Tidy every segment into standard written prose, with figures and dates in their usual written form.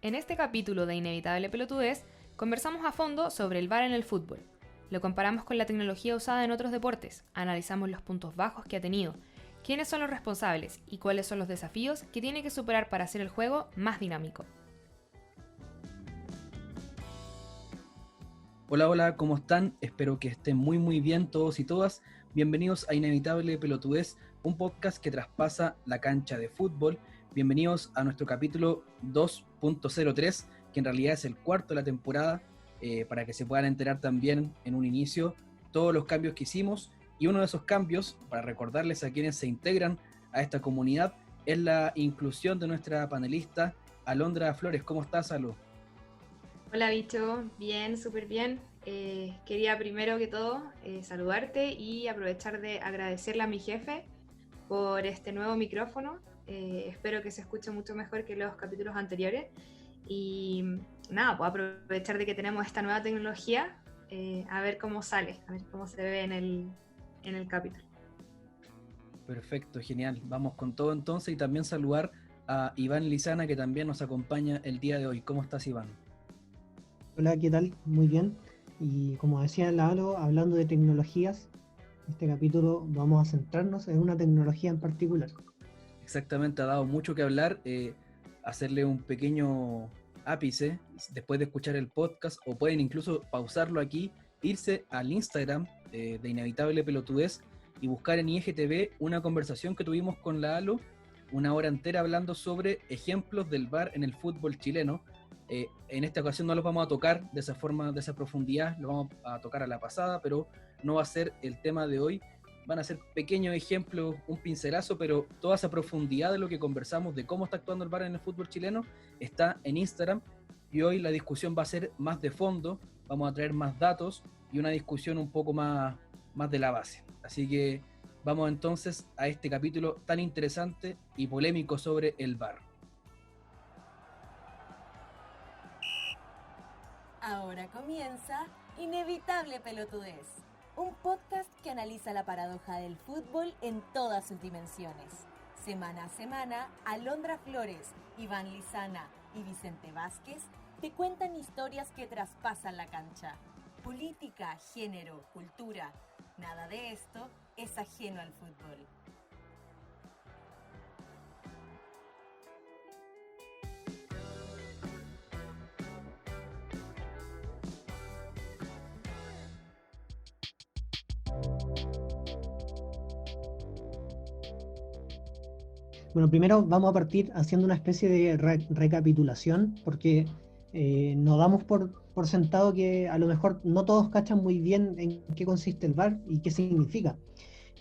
En este capítulo de Inevitable Pelotudez, conversamos a fondo sobre el VAR en el fútbol. Lo comparamos con la tecnología usada en otros deportes, analizamos los puntos bajos que ha tenido, quiénes son los responsables y cuáles son los desafíos que tiene que superar para hacer el juego más dinámico. Hola, hola, ¿cómo están? Espero que estén muy bien todos y todas. Bienvenidos a Inevitable Pelotudez, un podcast que traspasa la cancha de fútbol. Bienvenidos a nuestro capítulo 2.03, que en realidad es el cuarto de la temporada, para que se puedan enterar también en un inicio todos los cambios que hicimos. Y uno de esos cambios, para recordarles a quienes se integran a esta comunidad, es la inclusión de nuestra panelista Alondra Flores. ¿Cómo estás, Alo? Hola bicho, bien, súper bien. Quería primero que todo saludarte y aprovechar de agradecerle a mi jefe por este nuevo micrófono. Espero que se escuche mucho mejor que los capítulos anteriores. Y nada, pues aprovechar de que tenemos esta nueva tecnología, a ver cómo sale, a ver cómo se ve en el capítulo. Perfecto, genial. Vamos con todo entonces y también saludar a Iván Lizana, que también nos acompaña el día de hoy. ¿Cómo estás, Iván? Hola, ¿qué tal? Muy bien. Y como decía Lalo, hablando de tecnologías, este capítulo vamos a centrarnos en una tecnología en particular. Exactamente, ha dado mucho que hablar. Hacerle un pequeño ápice después de escuchar el podcast, o pueden incluso pausarlo aquí, irse al Instagram de Inevitable Pelotudez y buscar en IGTV una conversación que tuvimos con la ALO, una hora entera hablando sobre ejemplos del VAR en el fútbol chileno. En esta ocasión no los vamos a tocar de esa forma, de esa profundidad, lo vamos a tocar a la pasada, pero no va a ser el tema de hoy. Van a ser pequeños ejemplos, un pincelazo, pero toda esa profundidad de lo que conversamos, de cómo está actuando el VAR en el fútbol chileno, está en Instagram. Y hoy la discusión va a ser más de fondo, vamos a traer más datos y una discusión un poco más de la base. Así que vamos entonces a este capítulo tan interesante y polémico sobre el VAR. Ahora comienza Inevitable Pelotudez, un podcast que analiza la paradoja del fútbol en todas sus dimensiones. Semana a semana, Alondra Flores, Iván Lizana y Vicente Vázquez te cuentan historias que traspasan la cancha. Política, género, cultura, nada de esto es ajeno al fútbol. Bueno, primero vamos a partir haciendo una especie de recapitulación, porque nos damos por sentado que a lo mejor no todos cachan muy bien en qué consiste el VAR y qué significa.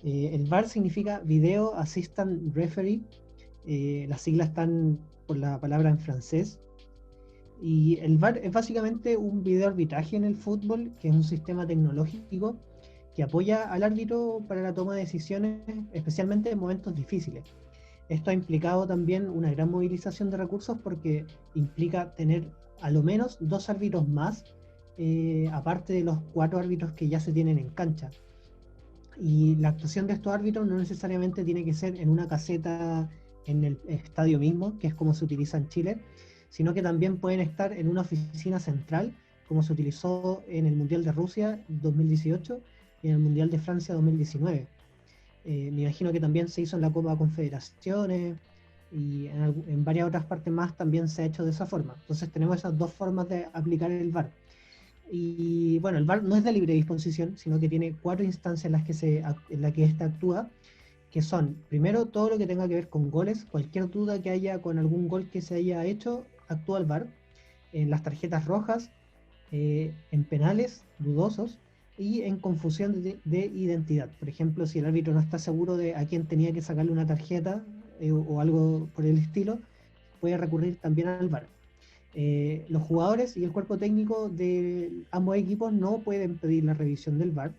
El VAR significa Video Assistant Referee, las siglas están por la palabra en francés. Y el VAR es básicamente un video arbitraje en el fútbol, que es un sistema tecnológico que apoya al árbitro para la toma de decisiones, especialmente en momentos difíciles. Esto ha implicado también una gran movilización de recursos porque implica tener a lo menos 2 árbitros más, aparte de los 4 árbitros que ya se tienen en cancha. Y la actuación de estos árbitros no necesariamente tiene que ser en una caseta en el estadio mismo, que es como se utiliza en Chile, sino que también pueden estar en una oficina central, como se utilizó en el Mundial de Rusia 2018 y en el Mundial de Francia 2019. Me imagino que también se hizo en la Copa Confederaciones y en varias otras partes más también se ha hecho de esa forma. Entonces tenemos esas dos formas de aplicar el VAR. Y bueno, el VAR no es de libre disposición, sino que tiene 4 instancias en las que ésta actúa, que son, primero, todo lo que tenga que ver con goles, cualquier duda que haya con algún gol que se haya hecho, actúa el VAR. En las tarjetas rojas, en penales dudosos y en confusión de identidad. Por ejemplo, si el árbitro no está seguro de a quién tenía que sacarle una tarjeta o algo por el estilo, puede recurrir también al VAR. Los jugadores y el cuerpo técnico de ambos equipos no pueden pedir la revisión del VAR,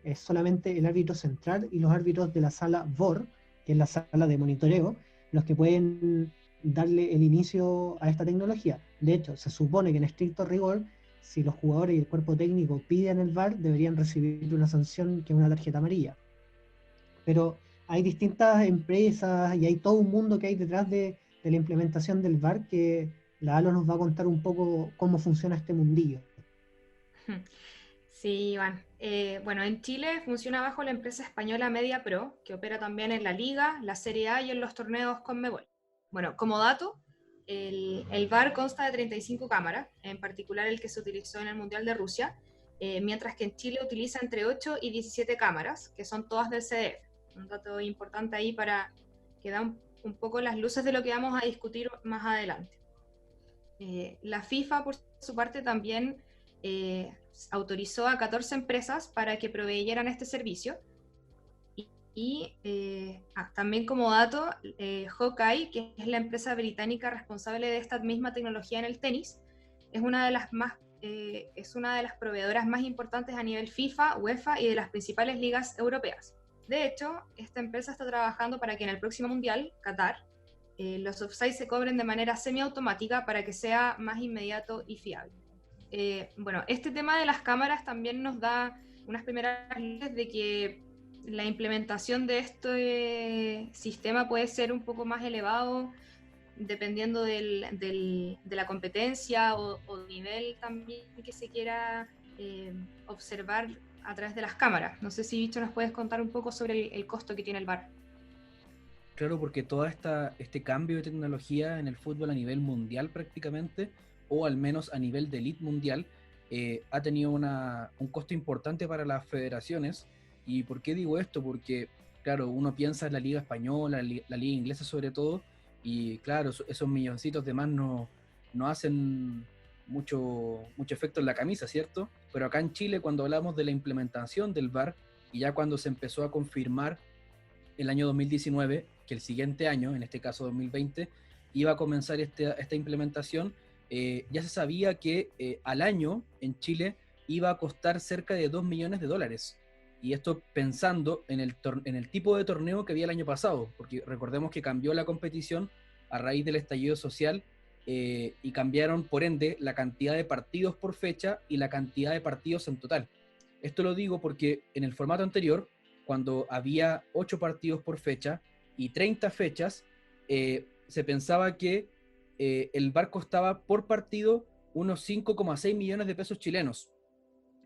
es solamente el árbitro central y los árbitros de la sala VOR, que es la sala de monitoreo, los que pueden darle el inicio a esta tecnología. De hecho, se supone que en estricto rigor, si los jugadores y el cuerpo técnico piden el VAR, deberían recibir una sanción que es una tarjeta amarilla. Pero hay distintas empresas y hay todo un mundo que hay detrás de la implementación del VAR que la Alo nos va a contar un poco cómo funciona este mundillo. Sí, Iván. Bueno, en Chile funciona bajo la empresa española MediaPro, que opera también en la Liga, la Serie A y en los torneos Conmebol. Bueno, como dato, el VAR consta de 35 cámaras, en particular el que se utilizó en el Mundial de Rusia, mientras que en Chile utiliza entre 8 y 17 cámaras, que son todas del CDF. Un dato importante ahí para que da un poco las luces de lo que vamos a discutir más adelante. La FIFA, por su parte, también autorizó a 14 empresas para que proveyeran este servicio. También como dato, Hawkeye, que es la empresa británica responsable de esta misma tecnología en el tenis, es una de las proveedoras más importantes a nivel FIFA, UEFA y de las principales ligas europeas. De hecho, esta empresa está trabajando para que en el próximo Mundial, Qatar, los offsides se cobren de manera semiautomática para que sea más inmediato y fiable. Bueno, este tema de las cámaras también nos da unas primeras luces de que la implementación de este sistema puede ser un poco más elevado dependiendo de la competencia o nivel también que se quiera observar a través de las cámaras. No sé si, Bicho, nos puedes contar un poco sobre el costo que tiene el VAR. Claro, porque todo este cambio de tecnología en el fútbol a nivel mundial prácticamente, o al menos a nivel de elite mundial, ha tenido un costo importante para las federaciones. ¿Y por qué digo esto? Porque, claro, uno piensa en la liga española, la liga inglesa sobre todo, y claro, esos milloncitos de más no hacen mucho efecto en la camisa, ¿cierto? Pero acá en Chile, cuando hablamos de la implementación del VAR, y ya cuando se empezó a confirmar el año 2019, que el siguiente año, en este caso 2020, iba a comenzar esta implementación, ya se sabía que al año en Chile iba a costar cerca de $2 millones. Y esto pensando en el tipo de torneo que había el año pasado, porque recordemos que cambió la competición a raíz del estallido social y cambiaron, por ende, la cantidad de partidos por fecha y la cantidad de partidos en total. Esto lo digo porque en el formato anterior, cuando había 8 partidos por fecha y 30 fechas, se pensaba que el VAR costaba por partido unos 5,6 millones de pesos chilenos.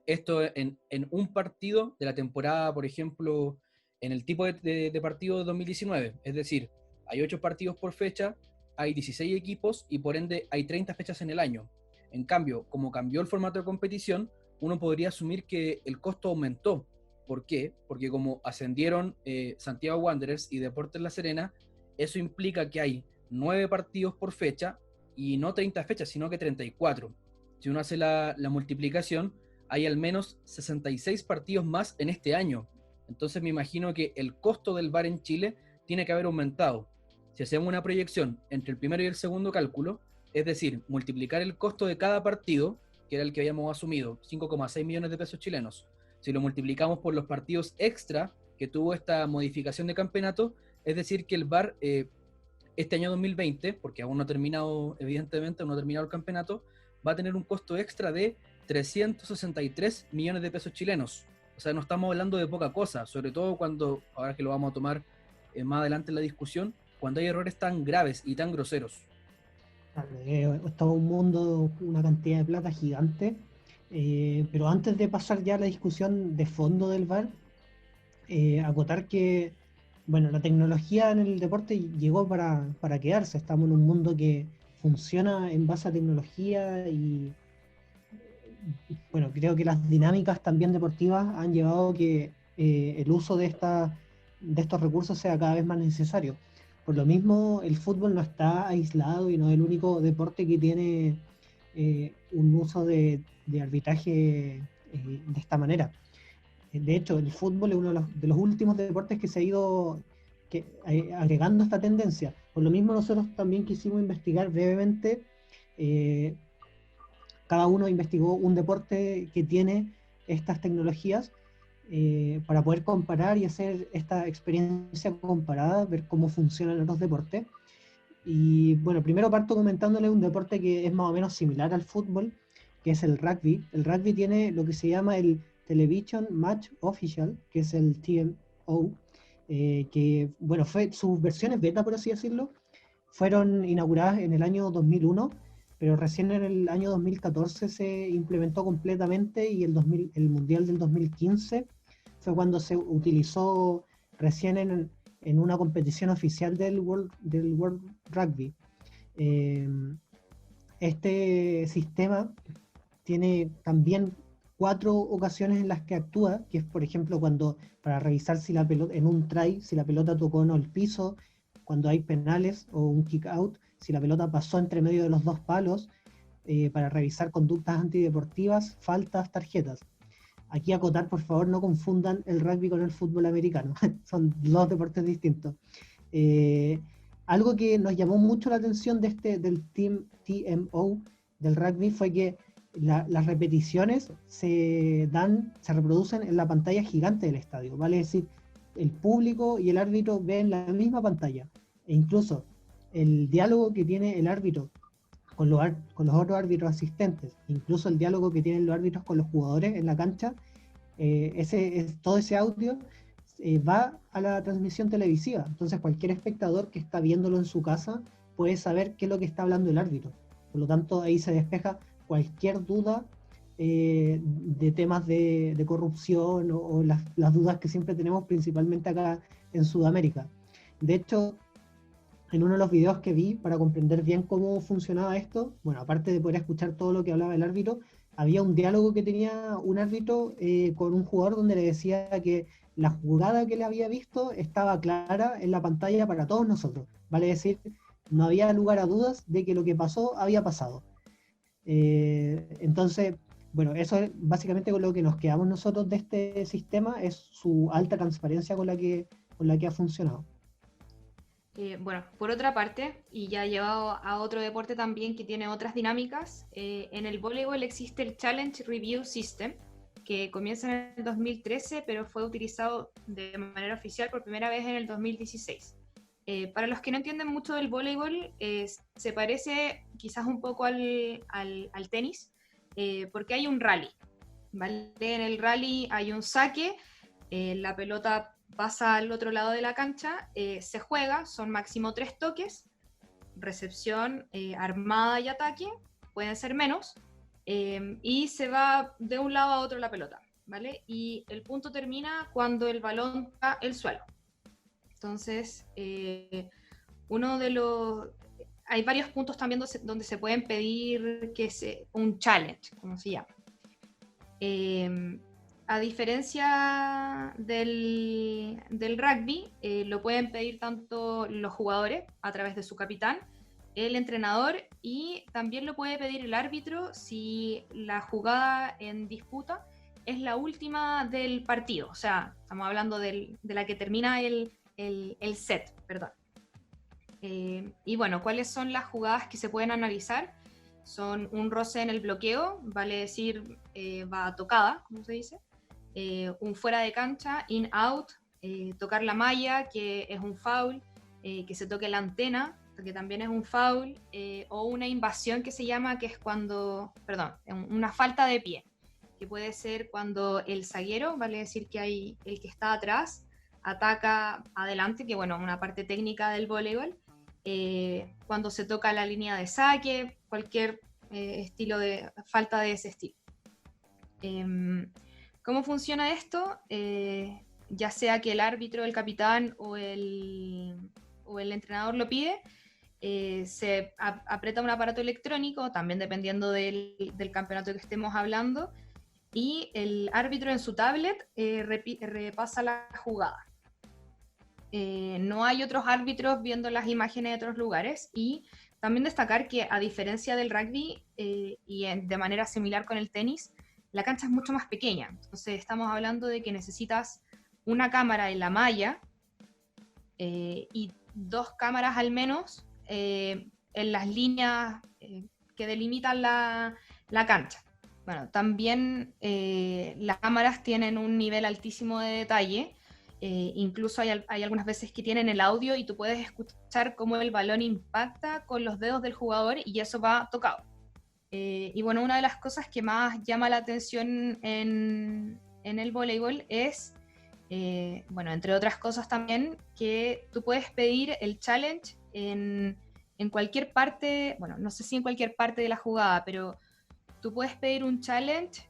Esto en un partido de la temporada, por ejemplo, en el tipo de partido de 2019. Es decir, hay 8 partidos por fecha, hay 16 equipos y por ende hay 30 fechas en el año. En cambio, como cambió el formato de competición, uno podría asumir que el costo aumentó. ¿Por qué? Porque como ascendieron Santiago Wanderers y Deportes La Serena, eso implica que hay 9 partidos por fecha y no 30 fechas, sino que 34. Si uno hace la multiplicación, hay al menos 66 partidos más en este año. Entonces me imagino que el costo del VAR en Chile tiene que haber aumentado. Si hacemos una proyección entre el primero y el segundo cálculo, es decir, multiplicar el costo de cada partido, que era el que habíamos asumido, 5,6 millones de pesos chilenos, si lo multiplicamos por los partidos extra que tuvo esta modificación de campeonato, es decir, que el VAR este año 2020, porque aún no ha terminado, evidentemente, aún no ha terminado el campeonato, va a tener un costo extra de 363 millones de pesos chilenos. O sea, no estamos hablando de poca cosa, sobre todo cuando, ahora que lo vamos a tomar más adelante en la discusión, cuando hay errores tan graves y tan groseros. Es todo un mundo, una cantidad de plata gigante. Pero antes de pasar ya a la discusión de fondo del VAR, acotar que, bueno, la tecnología en el deporte llegó para quedarse. Estamos en un mundo que funciona en base a tecnología y, bueno, creo que las dinámicas también deportivas han llevado a que el uso de estos recursos sea cada vez más necesario. Por lo mismo, el fútbol no está aislado y no es el único deporte que tiene un uso de arbitraje de esta manera. De hecho, el fútbol es uno de los últimos deportes que se ha ido agregando esta tendencia. Por lo mismo, nosotros también quisimos investigar brevemente. Cada uno investigó un deporte que tiene estas tecnologías para poder comparar y hacer esta experiencia comparada, ver cómo funcionan los deportes. Y bueno, primero parto comentándole un deporte que es más o menos similar al fútbol, que es el rugby. El rugby tiene lo que se llama el Television Match Official, que es el TMO, que, bueno, sus versiones beta, por así decirlo, fueron inauguradas en el año 2001 pero recién en el año 2014 se implementó completamente y el Mundial del 2015 fue cuando se utilizó recién en una competición oficial del World Rugby. Eh, este sistema tiene también 4 ocasiones en las que actúa, que es por ejemplo cuando para revisar si la pelota, en un try, si la pelota tocó o no el piso, cuando hay penales o un kick out, si la pelota pasó entre medio de los 2 palos, para revisar conductas antideportivas, faltas, tarjetas. Aquí acotar, por favor, no confundan el rugby con el fútbol americano, son 2 deportes distintos. Eh, Algo que nos llamó mucho la atención del Team TMO del rugby fue que las repeticiones se reproducen en la pantalla gigante del estadio, vale decir, el público y el árbitro ven la misma pantalla, e incluso el diálogo que tiene el árbitro con los otros árbitros asistentes, incluso el diálogo que tienen los árbitros con los jugadores en la cancha, todo ese audio va a la transmisión televisiva. Entonces cualquier espectador que está viéndolo en su casa puede saber qué es lo que está hablando el árbitro. Por lo tanto, ahí se despeja cualquier duda de temas de corrupción o las dudas que siempre tenemos principalmente acá en Sudamérica. De hecho, en uno de los videos que vi para comprender bien cómo funcionaba esto, bueno, aparte de poder escuchar todo lo que hablaba el árbitro, había un diálogo que tenía un árbitro con un jugador donde le decía que la jugada que le había visto estaba clara en la pantalla para todos nosotros. Vale decir, no había lugar a dudas de que lo que pasó había pasado. Entonces, bueno, eso es básicamente con lo que nos quedamos nosotros de este sistema, es su alta transparencia con la que ha funcionado. Bueno, por otra parte, y ya llevado a otro deporte también que tiene otras dinámicas, en el voleibol existe el Challenge Review System, que comienza en el 2013, pero fue utilizado de manera oficial por primera vez en el 2016. Para los que no entienden mucho del voleibol, se parece quizás un poco al tenis, porque hay un rally, ¿vale? En el rally hay un saque, la pelota pasa al otro lado de la cancha, se juega, son máximo 3 toques, recepción, armada y ataque, pueden ser menos, y se va de un lado a otro la pelota, ¿vale? Y el punto termina cuando el balón toca el suelo. Entonces, hay varios puntos también donde se pueden pedir un challenge, como se llama. A diferencia del rugby, lo pueden pedir tanto los jugadores a través de su capitán, el entrenador, y también lo puede pedir el árbitro si la jugada en disputa es la última del partido. O sea, estamos hablando de la que termina el set, perdón. Y bueno, ¿cuáles son las jugadas que se pueden analizar? Son un roce en el bloqueo, vale decir, va tocada, como se dice. Un fuera de cancha, in-out, tocar la malla, que es un foul, que se toque la antena, que también es un foul, o una invasión que se llama, que es una falta de pie, que puede ser cuando el zaguero, vale decir que hay el que está atrás, ataca adelante, que bueno, una parte técnica del voleibol, cuando se toca la línea de saque, cualquier estilo de falta de ese estilo. ¿Cómo funciona esto? Ya sea que el árbitro, el capitán o el entrenador lo pide, se aprieta un aparato electrónico, también dependiendo del campeonato que estemos hablando, y el árbitro en su tablet repasa la jugada. No hay otros árbitros viendo las imágenes de otros lugares, y también destacar que a diferencia del rugby de manera similar con el tenis, la cancha es mucho más pequeña. Entonces estamos hablando de que necesitas una cámara en la malla y 2 cámaras al menos en las líneas que delimitan la cancha. Bueno, también las cámaras tienen un nivel altísimo de detalle. Incluso hay algunas veces que tienen el audio y tú puedes escuchar cómo el balón impacta con los dedos del jugador y eso va tocado. Y bueno, una de las cosas que más llama la atención en el voleibol es, bueno, entre otras cosas también, que tú puedes pedir el challenge en en cualquier parte, bueno, no sé si en cualquier parte de la jugada, pero tú puedes pedir un challenge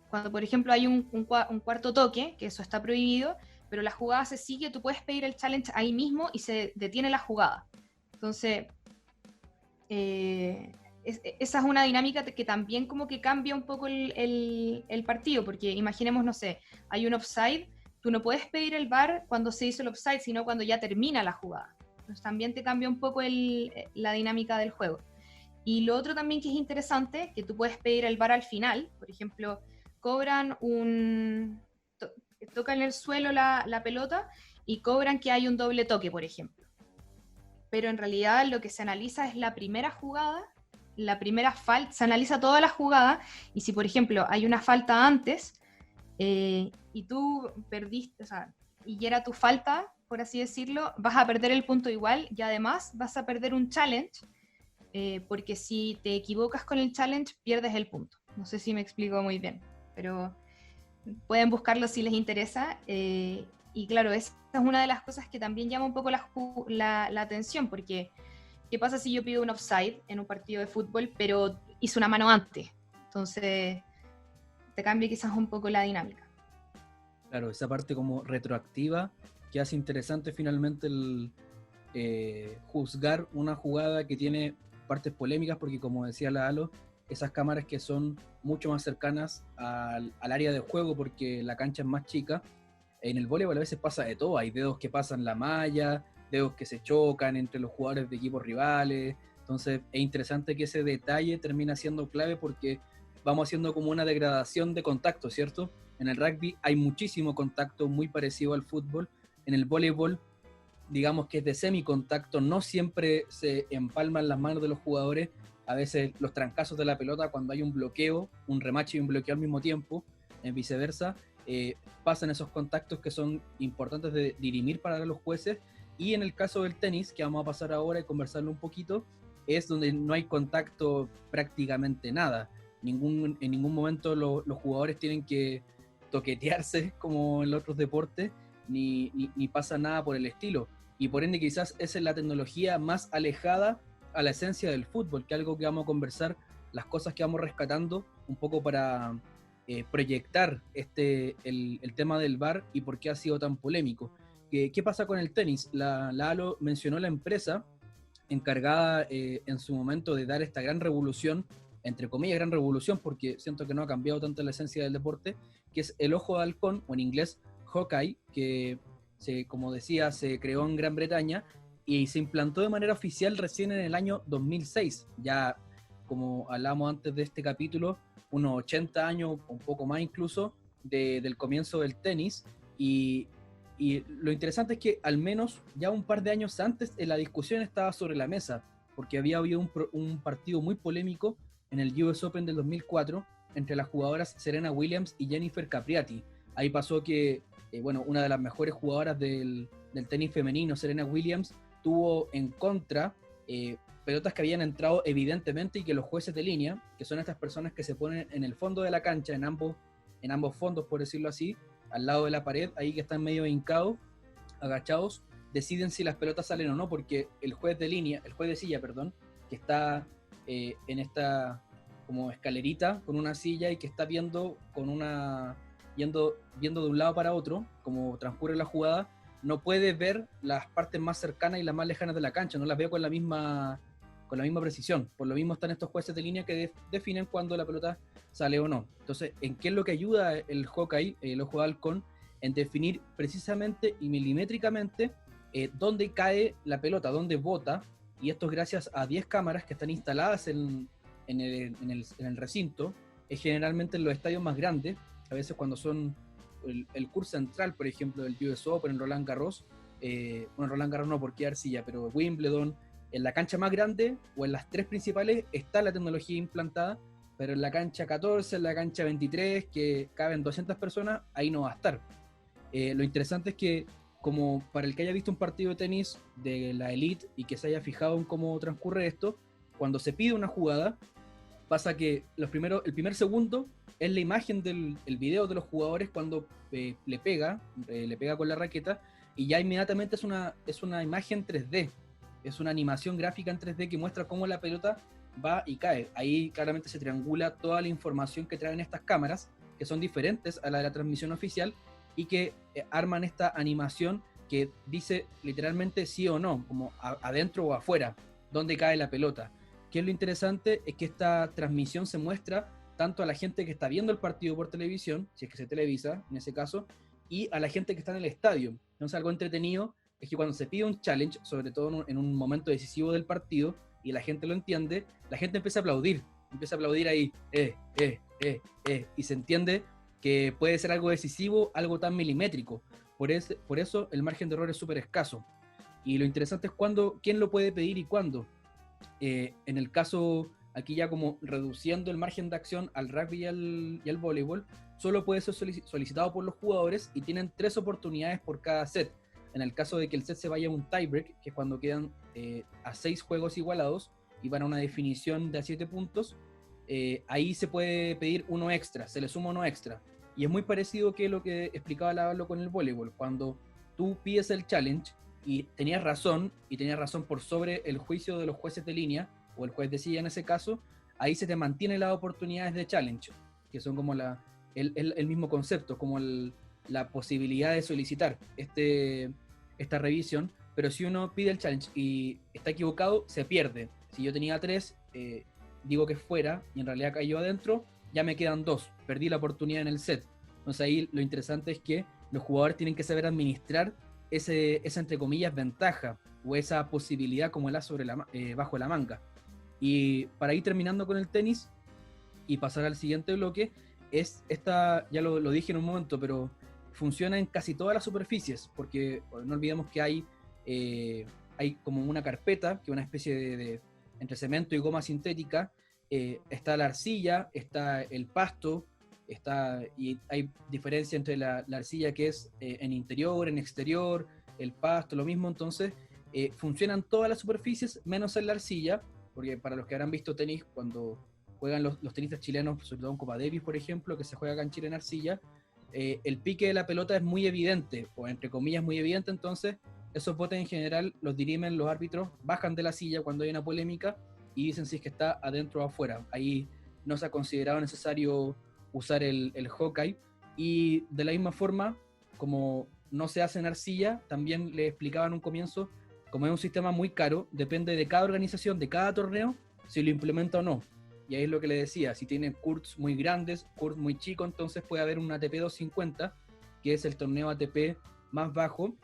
cuando, por ejemplo, hay un cuarto toque, que eso está prohibido, pero la jugada se sigue, tú puedes pedir el challenge ahí mismo y se detiene la jugada. Entonces, esa es una dinámica que también como que cambia un poco el partido, porque imaginemos, no sé, hay un offside, tú no puedes pedir el VAR cuando se hizo el offside, sino cuando ya termina la jugada. Entonces también te cambia un poco la dinámica del juego. Y lo otro también que es interesante, que tú puedes pedir el VAR al final, por ejemplo, cobran tocan el suelo la pelota y cobran que hay un doble toque, por ejemplo. Pero en realidad lo que se analiza es la primera jugada, la primera falta, se analiza toda la jugada, y si por ejemplo hay una falta antes, y tú perdiste, o sea, y era tu falta, por así decirlo, vas a perder el punto igual, y además vas a perder un challenge, porque si te equivocas con el challenge, pierdes el punto. No sé si me explico muy bien, pero pueden buscarlo si les interesa. Y claro, esa es una de las cosas que también llama un poco la atención, porque ¿qué pasa si yo pido un offside en un partido de fútbol, pero hice una mano antes? Entonces, te cambia quizás un poco la dinámica. Claro, esa parte como retroactiva que hace interesante finalmente el juzgar una jugada que tiene partes polémicas, porque como decía la Alo, esas cámaras que son mucho más cercanas al área de juego porque la cancha es más chica. En el voleibol a veces pasa de todo, hay dedos que pasan la malla, dedos que se chocan entre los jugadores de equipos rivales, entonces es interesante que ese detalle termina siendo clave porque vamos haciendo como una degradación de contacto, ¿cierto? En el rugby hay muchísimo contacto muy parecido al fútbol, en el voleibol digamos que es de semicontacto, no siempre se empalman las manos de los jugadores, a veces los trancazos de la pelota cuando hay un bloqueo, un remache y un bloqueo al mismo tiempo, viceversa, pasan esos contactos que son importantes de dirimir para los jueces, y en el caso del tenis, que vamos a pasar ahora y conversarlo un poquito, es donde no hay contacto prácticamente nada, en ningún momento los jugadores tienen que toquetearse como en los otros deportes, ni pasa nada por el estilo, y por ende quizás esa es la tecnología más alejada a la esencia del fútbol, que es algo que vamos a conversar, las cosas que vamos rescatando un poco para proyectar el tema del VAR y por qué ha sido tan polémico. ¿Qué pasa con el tenis? La Alo mencionó la empresa encargada en su momento de dar esta gran revolución, entre comillas gran revolución, porque siento que no ha cambiado tanto la esencia del deporte, que es el ojo de halcón, o en inglés Hawkeye, que como decía, se creó en Gran Bretaña y se implantó de manera oficial recién en el año 2006, ya como hablábamos antes de este capítulo, unos 80 años, un poco más incluso, del comienzo del tenis, y lo interesante es que al menos ya un par de años antes la discusión estaba sobre la mesa, porque había habido un partido muy polémico en el US Open del 2004 entre las jugadoras Serena Williams y Jennifer Capriati. Ahí pasó que una de las mejores jugadoras del tenis femenino, Serena Williams, tuvo en contra pelotas que habían entrado evidentemente y que los jueces de línea, que son estas personas que se ponen en el fondo de la cancha, en ambos fondos, por decirlo así, al lado de la pared, ahí que están medio hincados, agachados, deciden si las pelotas salen o no, porque el juez de silla, que está en esta como escalerita con una silla y que está viendo viendo de un lado para otro, como transcurre la jugada, no puede ver las partes más cercanas y las más lejanas de la cancha, no las veo con la misma precisión. Por lo mismo están estos jueces de línea que definen cuando la pelota sale o no. Entonces, ¿en qué es lo que ayuda el Hawkeye, el ojo de halcón? En definir precisamente y milimétricamente dónde cae la pelota, dónde bota, y esto es gracias a 10 cámaras que están instaladas en el recinto, generalmente en los estadios más grandes, a veces cuando son el curso central, por ejemplo, del US Open, en Roland Garros, Roland Garros no porque arcilla, pero Wimbledon, en la cancha más grande o en las 3 principales está la tecnología implantada, pero en la cancha 14, en la cancha 23, que caben 200 personas, ahí no va a estar. Lo interesante es que, como para el que haya visto un partido de tenis de la elite y que se haya fijado en cómo transcurre esto, cuando se pide una jugada, pasa que el primer segundo es la imagen del video de los jugadores cuando le pega con la raqueta, y ya inmediatamente es una imagen 3D. es una animación gráfica en 3D que muestra cómo la pelota va y cae. Ahí claramente se triangula toda la información que traen estas cámaras, que son diferentes a la de la transmisión oficial, y que arman esta animación que dice literalmente sí o no, como adentro o afuera, dónde cae la pelota. Que es lo interesante, es que esta transmisión se muestra tanto a la gente que está viendo el partido por televisión, si es que se televisa en ese caso, y a la gente que está en el estadio. Entonces algo entretenido es que cuando se pide un challenge, sobre todo en un momento decisivo del partido, y la gente lo entiende, la gente empieza a aplaudir ahí, y se entiende que puede ser algo decisivo, algo tan milimétrico. Por eso el margen de error es súper escaso. Y lo interesante es quién lo puede pedir y cuándo. En el caso, aquí ya como reduciendo el margen de acción al rugby y al voleibol, solo puede ser solicitado por los jugadores y tienen 3 oportunidades por cada set. En el caso de que el set se vaya a un tiebreak, que es cuando quedan a 6 juegos igualados y van a una definición de a 7 puntos, ahí se puede pedir uno extra, se le suma uno extra. Y es muy parecido que lo que explicaba Lavalo con el voleibol. Cuando tú pides el challenge y tenías razón por sobre el juicio de los jueces de línea, o el juez de silla en ese caso, ahí se te mantienen las oportunidades de challenge, que son como el mismo concepto, como la posibilidad de solicitar esta revisión, pero si uno pide el challenge y está equivocado, se pierde. Si yo tenía 3, digo que fuera, y en realidad cayó adentro, ya me quedan 2, perdí la oportunidad en el set. Entonces ahí lo interesante es que los jugadores tienen que saber administrar esa entre comillas ventaja o esa posibilidad como el as bajo la manga. Y para ir terminando con el tenis y pasar al siguiente bloque, ya lo dije en un momento, pero funciona en casi todas las superficies, porque no olvidemos que hay como una carpeta, que es una especie de entre cemento y goma sintética, está la arcilla, está el pasto, y hay diferencia entre la arcilla que es en interior, en exterior, el pasto, lo mismo. Entonces funcionan todas las superficies menos en la arcilla, porque para los que habrán visto tenis, cuando juegan los tenistas chilenos, sobre todo en Copa Davis, por ejemplo, que se juega acá en Chile en arcilla, el pique de la pelota es muy evidente, o entre comillas muy evidente. Entonces esos botes en general los dirimen los árbitros, bajan de la silla cuando hay una polémica y dicen si es que está adentro o afuera. Ahí no se ha considerado necesario usar el Hawkeye. Y de la misma forma, como no se hace en arcilla, también le explicaba en un comienzo, como es un sistema muy caro, depende de cada organización, de cada torneo, si lo implementa o no. Y ahí es lo que le decía, si tiene courts muy grandes, courts muy chicos, entonces puede haber un ATP 250, que es el torneo ATP más bajo,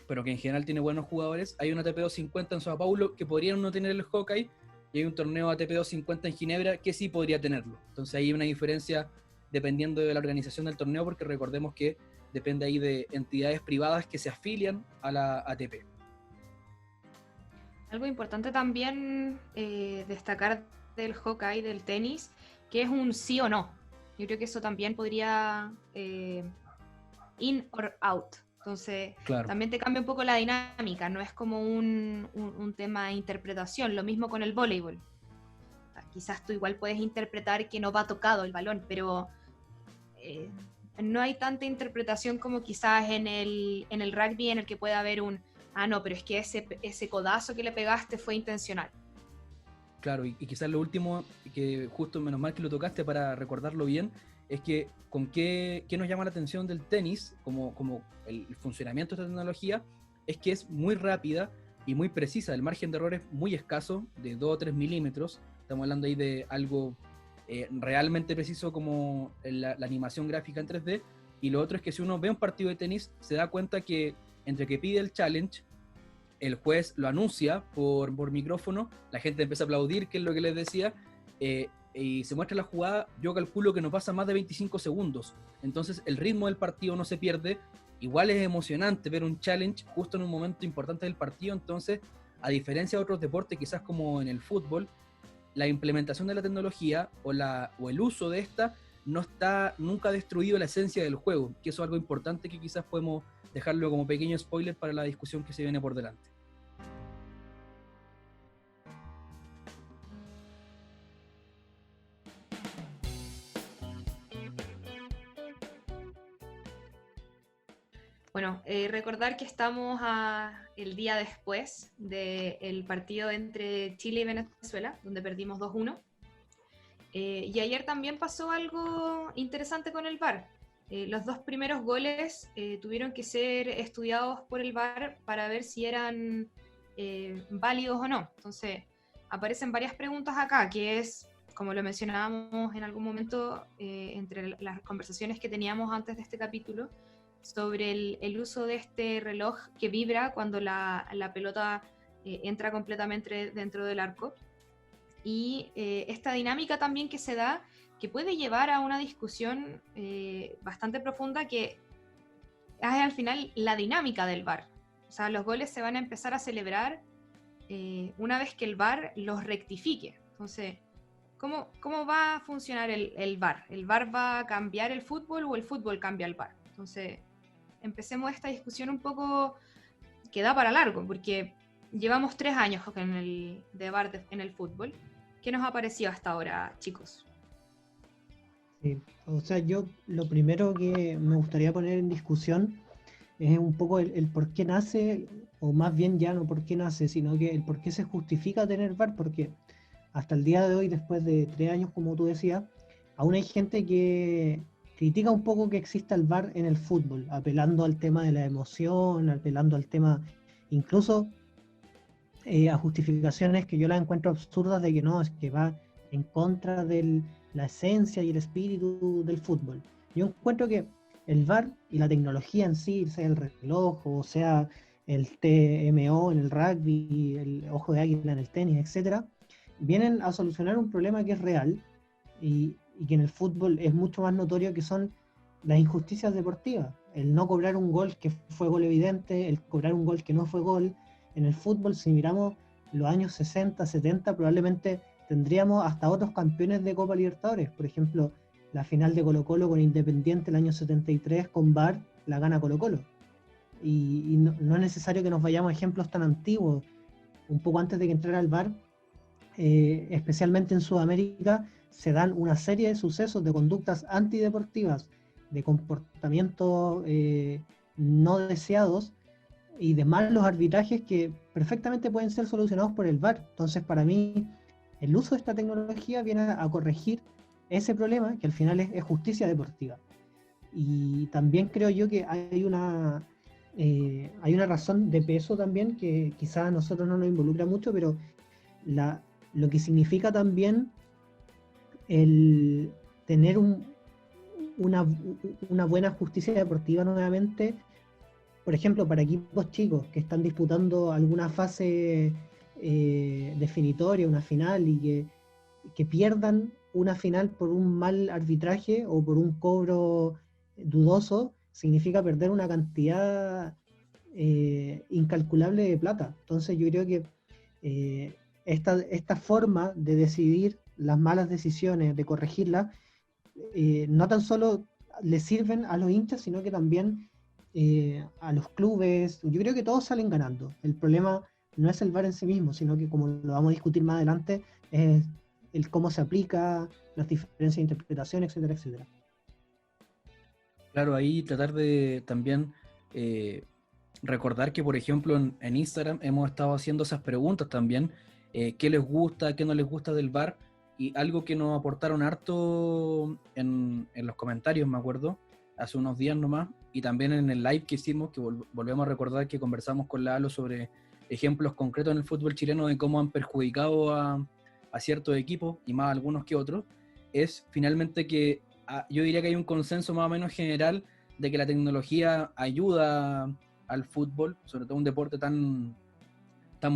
pero que en general tiene buenos jugadores. Hay un ATP 250 en Sao Paulo que podrían no tener el Hawkeye, y hay un torneo ATP 250 en Ginebra que sí podría tenerlo. Entonces hay una diferencia dependiendo de la organización del torneo, porque recordemos que depende ahí de entidades privadas que se afilian a la ATP. Algo importante también destacar del hockey, del tenis, que es un sí o no. Yo creo que eso también podría in or out. Entonces, claro, también te cambia un poco la dinámica, no es como un tema de interpretación. Lo mismo con el voleibol. O sea, quizás tú igual puedes interpretar que no va tocado el balón, pero no hay tanta interpretación como quizás en el rugby, en el que puede haber no, pero es que ese codazo que le pegaste fue intencional. Claro, y quizás lo último, que justo menos mal que lo tocaste para recordarlo bien, es que con qué nos llama la atención del tenis, como el funcionamiento de esta tecnología, es que es muy rápida y muy precisa. El margen de error es muy escaso, de 2 o 3 milímetros. Estamos hablando ahí de algo realmente preciso como la animación gráfica en 3D. Y lo otro es que si uno ve un partido de tenis, se da cuenta que entre que pide el challenge, el juez lo anuncia por micrófono, la gente empieza a aplaudir, que es lo que les decía, y se muestra la jugada. Yo calculo que no pasa más de 25 segundos, entonces el ritmo del partido no se pierde. Igual es emocionante ver un challenge justo en un momento importante del partido. Entonces, a diferencia de otros deportes, quizás como en el fútbol, la implementación de la tecnología o el uso de esta no está nunca destruido la esencia del juego, que eso es algo importante que quizás podemos dejarlo como pequeño spoiler para la discusión que se viene por delante. Bueno, recordar que estamos el día después del partido entre Chile y Venezuela, donde perdimos 2-1. Y ayer también pasó algo interesante con el VAR. Los dos primeros goles tuvieron que ser estudiados por el VAR para ver si eran válidos o no. Entonces, aparecen varias preguntas acá, que es, como lo mencionábamos en algún momento entre las conversaciones que teníamos antes de este capítulo, sobre el uso de este reloj que vibra cuando la pelota entra completamente dentro del arco. Y esta dinámica también que se da, que puede llevar a una discusión bastante profunda, que es al final la dinámica del VAR. O sea, los goles se van a empezar a celebrar una vez que el VAR los rectifique. Entonces, ¿cómo va a funcionar el VAR? ¿El VAR va a cambiar el fútbol o el fútbol cambia el VAR? Entonces, empecemos esta discusión un poco que da para largo, porque llevamos 3 años de VAR en el fútbol. ¿Qué nos ha parecido hasta ahora, chicos? Sí, o sea, yo lo primero que me gustaría poner en discusión es un poco el por qué nace, o más bien ya no por qué nace, sino que el por qué se justifica tener VAR, porque hasta el día de hoy, después de 3 años, como tú decías, aún hay gente que critica un poco que exista el VAR en el fútbol, apelando al tema de la emoción, apelando al tema incluso a justificaciones que yo las encuentro absurdas de que no, es que va en contra de la esencia y el espíritu del fútbol. Yo encuentro que el VAR y la tecnología en sí, sea el reloj o sea el TMO en el rugby, el ojo de águila en el tenis, etcétera, vienen a solucionar un problema que es real y que en el fútbol es mucho más notorio, que son las injusticias deportivas. El no cobrar un gol que fue gol evidente, el cobrar un gol que no fue gol. En el fútbol, si miramos los años 60, 70, probablemente tendríamos hasta otros campeones de Copa Libertadores. Por ejemplo, la final de Colo-Colo con Independiente el año 73 con VAR la gana Colo-Colo. Y no es necesario que nos vayamos a ejemplos tan antiguos. Un poco antes de que entrara el VAR, especialmente en Sudamérica, se dan una serie de sucesos, de conductas antideportivas, de comportamientos no deseados y de malos arbitrajes que perfectamente pueden ser solucionados por el VAR. Entonces, para mí, el uso de esta tecnología viene a corregir ese problema, que al final es justicia deportiva. Y también creo yo que hay una razón de peso también, que quizás a nosotros no nos involucra mucho, pero lo que significa también el tener una buena justicia deportiva nuevamente, por ejemplo, para equipos chicos que están disputando alguna fase definitoria, una final, y que pierdan una final por un mal arbitraje o por un cobro dudoso, significa perder una cantidad incalculable de plata. Entonces yo creo que esta forma de decidir las malas decisiones, de corregirlas, no tan solo le sirven a los hinchas, sino que también a los clubes. Yo creo que todos salen ganando. El problema no es el VAR en sí mismo, sino que, como lo vamos a discutir más adelante, es el cómo se aplica, las diferencias de interpretación, etcétera, etcétera. Claro, ahí tratar de también recordar que, por ejemplo, en Instagram hemos estado haciendo esas preguntas también, qué les gusta, qué no les gusta del VAR, y algo que nos aportaron harto en los comentarios, me acuerdo, hace unos días nomás, y también en el live que hicimos, que volvemos a recordar que conversamos con la Alo sobre ejemplos concretos en el fútbol chileno de cómo han perjudicado a ciertos equipos, y más algunos que otros, es finalmente que yo diría que hay un consenso más o menos general de que la tecnología ayuda al fútbol, sobre todo un deporte tan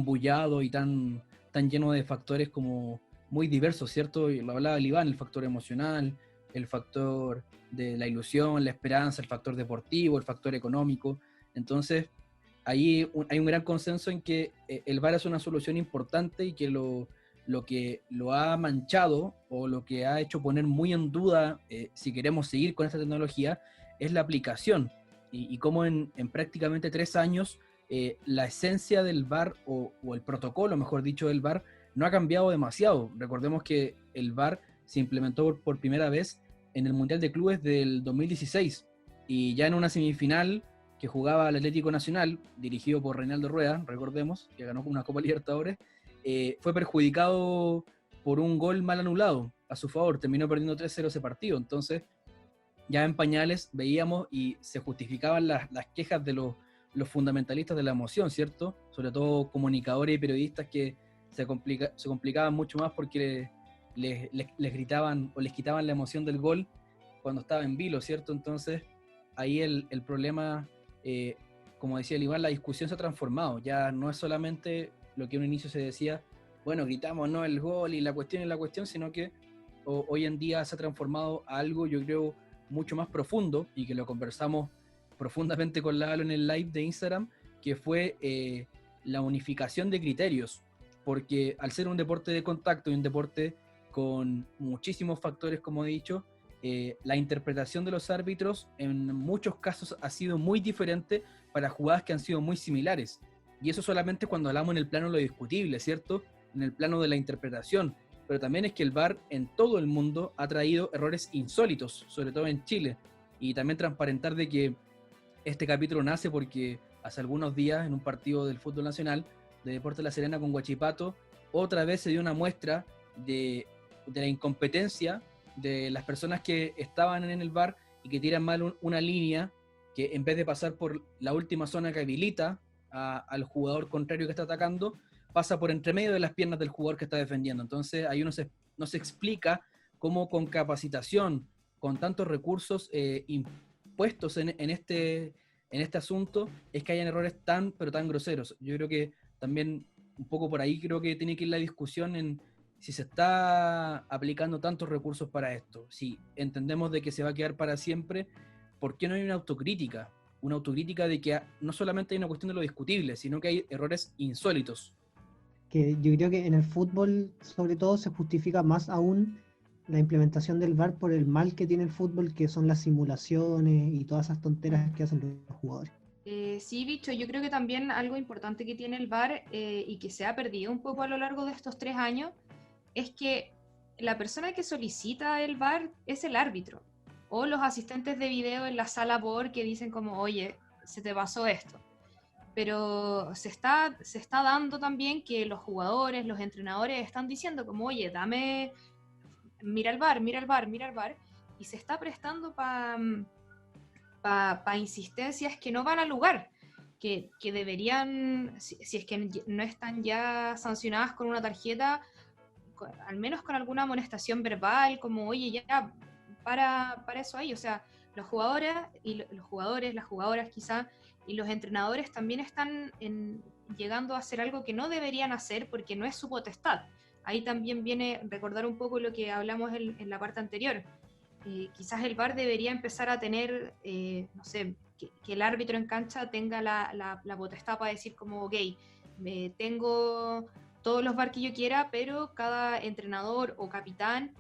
bullado y tan lleno de factores como muy diversos, ¿cierto? Y lo hablaba el Iván, el factor emocional, el factor de la ilusión, la esperanza, el factor deportivo, el factor económico. Entonces, ahí hay un gran consenso en que el VAR es una solución importante, y que lo que lo ha manchado o lo que ha hecho poner muy en duda si queremos seguir con esta tecnología es la aplicación, y cómo en prácticamente 3 años la esencia del VAR o el protocolo, mejor dicho, del VAR no ha cambiado demasiado. Recordemos que el VAR se implementó por primera vez en el Mundial de Clubes del 2016, y ya en una semifinal que jugaba el Atlético Nacional, dirigido por Reinaldo Rueda, recordemos, que ganó una Copa Libertadores, fue perjudicado por un gol mal anulado a su favor, terminó perdiendo 3-0 ese partido. Entonces, ya en pañales veíamos y se justificaban las quejas de los fundamentalistas de la emoción, ¿cierto? Sobre todo comunicadores y periodistas que se complicaban mucho más porque les gritaban o les quitaban la emoción del gol cuando estaba en vilo, ¿cierto? Entonces, ahí el problema, como decía el Iván, la discusión se ha transformado. Ya no es solamente lo que en un inicio se decía, bueno, gritamos no el gol y la cuestión, sino que hoy en día se ha transformado a algo, yo creo, mucho más profundo, y que lo conversamos profundamente con Lalo en el live de Instagram, que fue la unificación de criterios, porque al ser un deporte de contacto y un deporte con muchísimos factores, como he dicho, la interpretación de los árbitros en muchos casos ha sido muy diferente para jugadas que han sido muy similares, y eso solamente cuando hablamos en el plano de lo discutible, ¿cierto? En el plano de la interpretación, pero también es que el VAR en todo el mundo ha traído errores insólitos, sobre todo en Chile, y también transparentar de que este capítulo nace porque hace algunos días en un partido del fútbol nacional de Deportes La Serena con Huachipato, otra vez se dio una muestra de la incompetencia de las personas que estaban en el VAR y que tiran mal una línea que en vez de pasar por la última zona que habilita al jugador contrario que está atacando, pasa por entre medio de las piernas del jugador que está defendiendo. Entonces ahí no se explica cómo con capacitación, con tantos recursos impuestos en este asunto, es que hayan errores pero tan groseros. Yo creo que también un poco por ahí creo que tiene que ir la discusión en si se está aplicando tantos recursos para esto. Si entendemos de que se va a quedar para siempre, ¿por qué no hay una autocrítica? Una autocrítica de que no solamente hay una cuestión de lo discutible, sino que hay errores insólitos. Que yo creo que en el fútbol, sobre todo, se justifica más aún la implementación del VAR por el mal que tiene el fútbol, que son las simulaciones y todas esas tonteras que hacen los jugadores. Sí, Bicho, yo creo que también algo importante que tiene el VAR y que se ha perdido un poco a lo largo de estos 3 años es que la persona que solicita el VAR es el árbitro o los asistentes de video en la sala por que dicen como, oye, se te pasó esto. Pero se está dando también que los jugadores, los entrenadores están diciendo como, oye, mira el VAR, mira el VAR, mira el VAR, y se está prestando para insistencias que no van al lugar, que deberían, si es que no están ya sancionadas con una tarjeta, al menos con alguna amonestación verbal, como, oye, ya, para eso ahí, o sea, los jugadores, las jugadoras quizá, y los entrenadores también están llegando a hacer algo que no deberían hacer porque no es su potestad. Ahí también viene recordar un poco lo que hablamos en la parte anterior. Quizás el VAR debería empezar a tener, no sé, que el árbitro en cancha tenga la potestad para decir como, ok, tengo todos los VAR que yo quiera, pero cada entrenador o capitán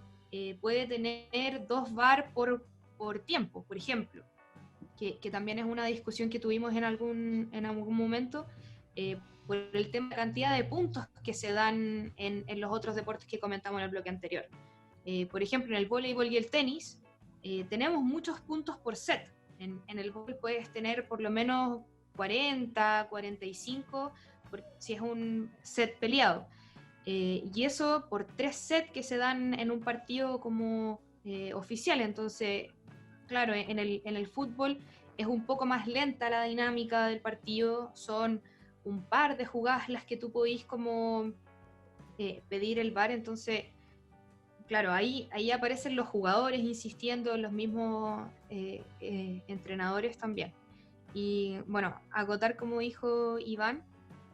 puede tener 2 VAR por tiempo, por ejemplo. Que también es una discusión que tuvimos en algún momento, por el tema de la cantidad de puntos que se dan en los otros deportes que comentamos en el bloque anterior. Por ejemplo, en el voleibol y el tenis, tenemos muchos puntos por set. En el voleibol puedes tener por lo menos 40, 45, si es un set peleado. Y eso por 3 sets que se dan en un partido como oficial. Entonces, claro, en el fútbol es un poco más lenta la dinámica del partido, son un par de jugadas las que tú podís como pedir el VAR, entonces, claro, ahí aparecen los jugadores insistiendo, los mismos entrenadores también. Y bueno, acotar como dijo Iván,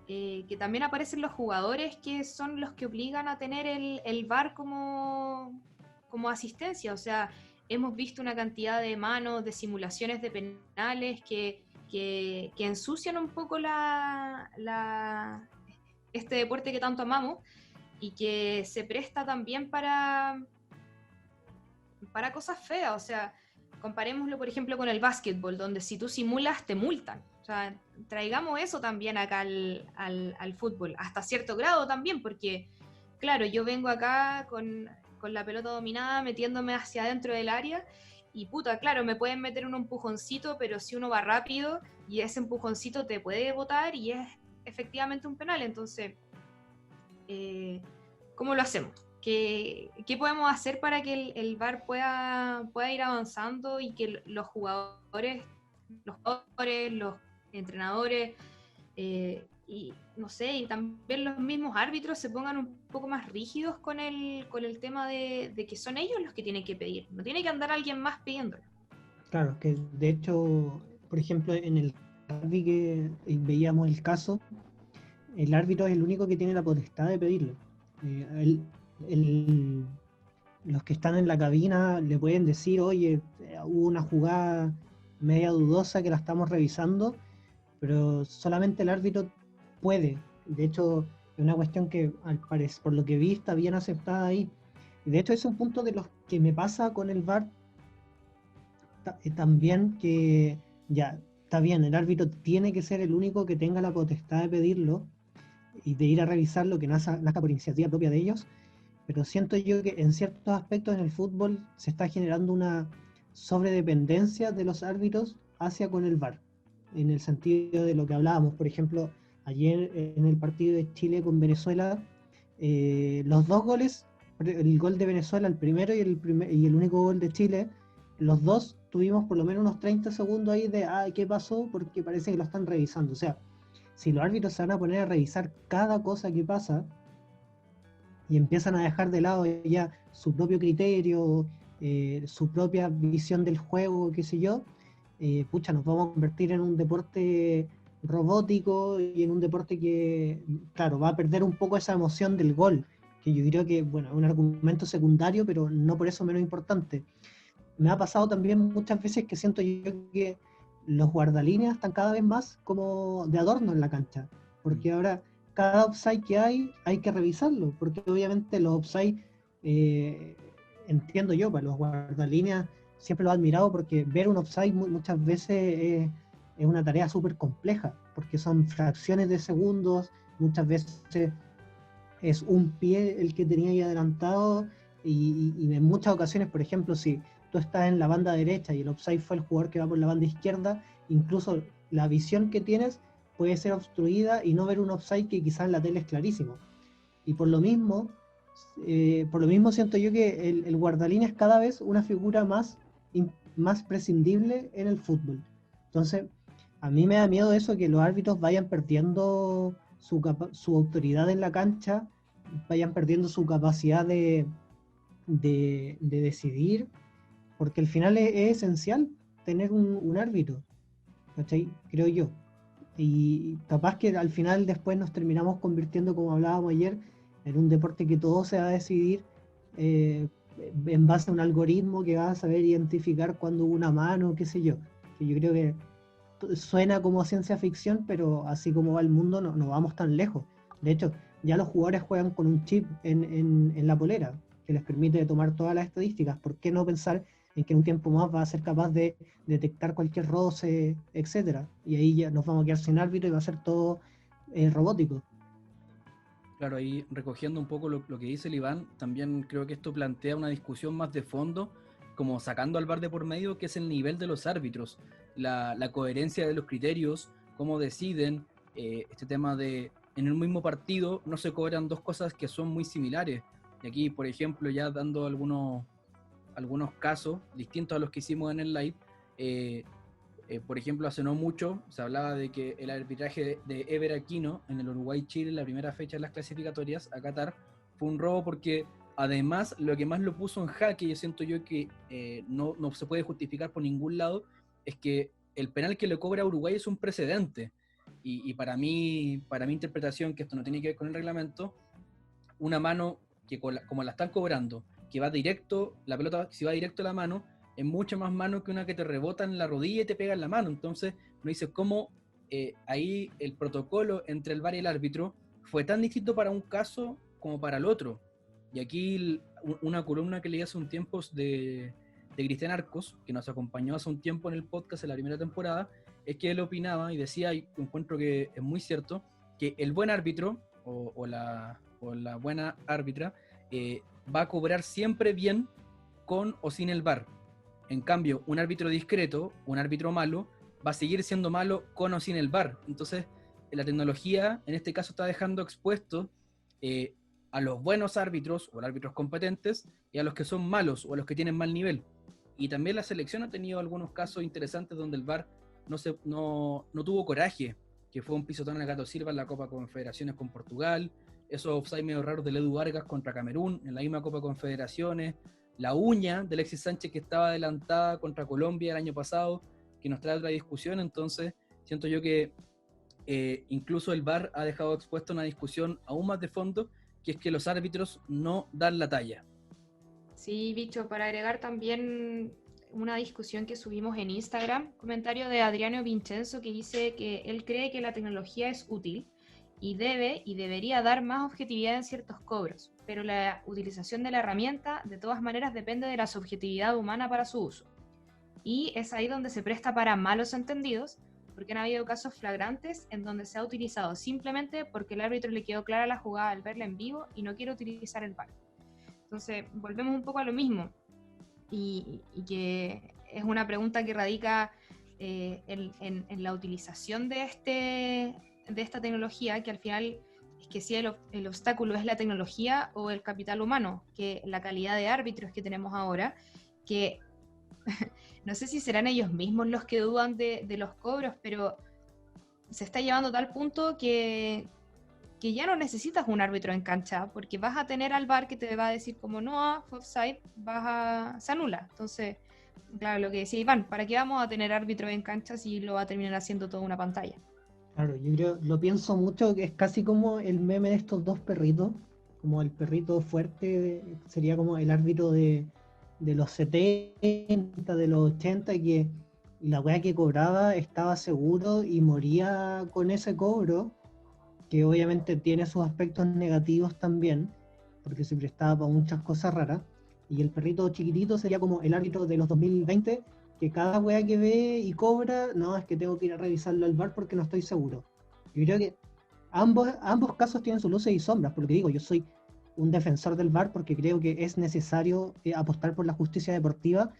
que también aparecen los jugadores que son los que obligan a tener el VAR como asistencia, o sea, hemos visto una cantidad de manos, de simulaciones de penales que ensucian un poco este deporte que tanto amamos y que se presta también para cosas feas. O sea, comparémoslo por ejemplo con el básquetbol, donde si tú simulas te multan. O sea, traigamos eso también acá al fútbol, hasta cierto grado también, porque claro, yo vengo acá con la pelota dominada, metiéndome hacia adentro del área, y puta, claro, me pueden meter un empujoncito, pero si uno va rápido y ese empujoncito te puede botar y es efectivamente un penal. Entonces, ¿cómo lo hacemos? ¿Qué podemos hacer para que el VAR pueda ir avanzando y que los jugadores, los entrenadores, y no sé, y también los mismos árbitros se pongan un poco más rígidos con el tema de que son ellos los que tienen que pedir, no tiene que andar alguien más pidiéndolo? Claro, que de hecho, por ejemplo, en el rugby que veíamos el caso, el árbitro es el único que tiene la potestad de pedirlo. El, los que están en la cabina le pueden decir, oye, hubo una jugada media dudosa que la estamos revisando, pero solamente el árbitro puede. De hecho, es una cuestión que al parecer, por lo que vi, está bien aceptada ahí. Y de hecho, es un punto de los que me pasa con el VAR también, que ya está bien, el árbitro tiene que ser el único que tenga la potestad de pedirlo y de ir a revisarlo, que nazca por iniciativa propia de ellos, pero siento yo que en ciertos aspectos en el fútbol se está generando una sobredependencia de los árbitros hacia con el VAR, en el sentido de lo que hablábamos, por ejemplo, ayer en el partido de Chile con Venezuela, los dos goles, el gol de Venezuela, el primero y el único gol de Chile, los dos tuvimos por lo menos unos 30 segundos ahí de, ¿qué pasó? Porque parece que lo están revisando. O sea, si los árbitros se van a poner a revisar cada cosa que pasa y empiezan a dejar de lado ya su propio criterio, su propia visión del juego, qué sé yo, pucha, nos vamos a convertir en un deporte robótico y en un deporte que, claro, va a perder un poco esa emoción del gol, que yo creo que, bueno, es un argumento secundario, pero no por eso menos importante. Me ha pasado también muchas veces que siento yo que los guardalíneas están cada vez más como de adorno en la cancha, porque ahora cada offside que hay que revisarlo, porque obviamente los offside, entiendo yo, para los guardalíneas siempre lo he admirado, porque ver un offside muchas veces es una tarea súper compleja, porque son fracciones de segundos, muchas veces es un pie el que tenía ahí adelantado, y en muchas ocasiones, por ejemplo, si tú estás en la banda derecha y el offside fue el jugador que va por la banda izquierda, incluso la visión que tienes puede ser obstruida y no ver un offside que quizás en la tele es clarísimo. Y por lo mismo siento yo que el guardalíneas es cada vez una figura más prescindible en el fútbol. Entonces, a mí me da miedo eso, que los árbitros vayan perdiendo su autoridad en la cancha, vayan perdiendo su capacidad de decidir, porque al final es esencial tener un árbitro, ¿cachai? Creo yo. Y capaz que al final después nos terminamos convirtiendo, como hablábamos ayer, en un deporte que todo se va a decidir en base a un algoritmo que va a saber identificar cuando hubo una mano, qué sé yo. Que yo creo que suena como ciencia ficción, pero así como va el mundo no vamos tan lejos. De hecho, ya los jugadores juegan con un chip en la polera que les permite tomar todas las estadísticas. ¿Por qué no pensar en que en un tiempo más va a ser capaz de detectar cualquier roce, etcétera? Y ahí ya nos vamos a quedar sin árbitro y va a ser todo robótico. Claro, ahí recogiendo un poco lo que dice el Iván, también creo que esto plantea una discusión más de fondo, como sacando al VAR de por medio, que es el nivel de los árbitros, la coherencia de los criterios, cómo deciden, este tema de, en un mismo partido no se cobran dos cosas que son muy similares. Y aquí, por ejemplo, ya dando algunos casos distintos a los que hicimos en el live, por ejemplo, hace no mucho se hablaba de que el arbitraje de Ever Aquino en el Uruguay-Chile, la primera fecha de las clasificatorias a Qatar, fue un robo porque además lo que más lo puso en jaque, yo siento yo que no se puede justificar por ningún lado, es que el penal que le cobra a Uruguay es un precedente. Y para mi interpretación, que esto no tiene que ver con el reglamento, una mano que como la están cobrando, que va directo, la pelota si va directo a la mano, es mucho más mano que una que te rebota en la rodilla y te pega en la mano. Entonces uno dice cómo ahí el protocolo entre el VAR y el árbitro fue tan distinto para un caso como para el otro. Y aquí una columna que leí hace un tiempo de Cristian Arcos, que nos acompañó hace un tiempo en el podcast en la primera temporada, es que él opinaba y decía, y encuentro que es muy cierto, que el buen árbitro o la buena árbitra va a cobrar siempre bien con o sin el VAR. En cambio, un árbitro discreto, un árbitro malo, va a seguir siendo malo con o sin el VAR. Entonces, la tecnología en este caso está dejando expuestos a los buenos árbitros o a los árbitros competentes y a los que son malos o a los que tienen mal nivel. Y también la selección ha tenido algunos casos interesantes donde el VAR no tuvo coraje, que fue un pisotón a Gato Silva en la Copa Confederaciones con Portugal, esos offside medio raros de Edu Vargas contra Camerún en la misma Copa Confederaciones, la uña de Alexis Sánchez que estaba adelantada contra Colombia el año pasado, que nos trae otra discusión. Entonces siento yo que incluso el VAR ha dejado expuesta una discusión aún más de fondo, que es que los árbitros no dan la talla. Sí, bicho, para agregar también una discusión que subimos en Instagram, comentario de Adriano Vincenzo que dice que él cree que la tecnología es útil y debe y debería dar más objetividad en ciertos cobros, pero la utilización de la herramienta de todas maneras depende de la subjetividad humana para su uso. Y es ahí donde se presta para malos entendidos, porque han habido casos flagrantes en donde se ha utilizado simplemente porque el árbitro le quedó clara la jugada al verla en vivo y no quiere utilizar el VAR. Entonces, volvemos un poco a lo mismo, y que es una pregunta que radica en la utilización de esta tecnología, que al final es que si el obstáculo es la tecnología o el capital humano, que la calidad de árbitros que tenemos ahora, que no sé si serán ellos mismos los que dudan de los cobros, pero se está llevando a tal punto que ya no necesitas un árbitro en cancha, porque vas a tener al VAR que te va a decir como no, fue offside, se anula. Entonces, claro, lo que decía Iván, ¿para qué vamos a tener árbitro en cancha si lo va a terminar haciendo toda una pantalla? Claro, yo creo, lo pienso mucho, que es casi como el meme de estos dos perritos, como el perrito fuerte, sería como el árbitro de los 70, de los 80, que la weá que cobraba estaba seguro y moría con ese cobro, que obviamente tiene sus aspectos negativos también, porque se prestaba para muchas cosas raras. Y el perrito chiquitito sería como el árbitro de los 2020, que cada weá que ve y cobra, no, es que tengo que ir a revisarlo al bar porque no estoy seguro. Yo creo que ambos casos tienen sus luces y sombras, porque digo, yo soy un defensor del VAR porque creo que es necesario apostar por la justicia deportiva,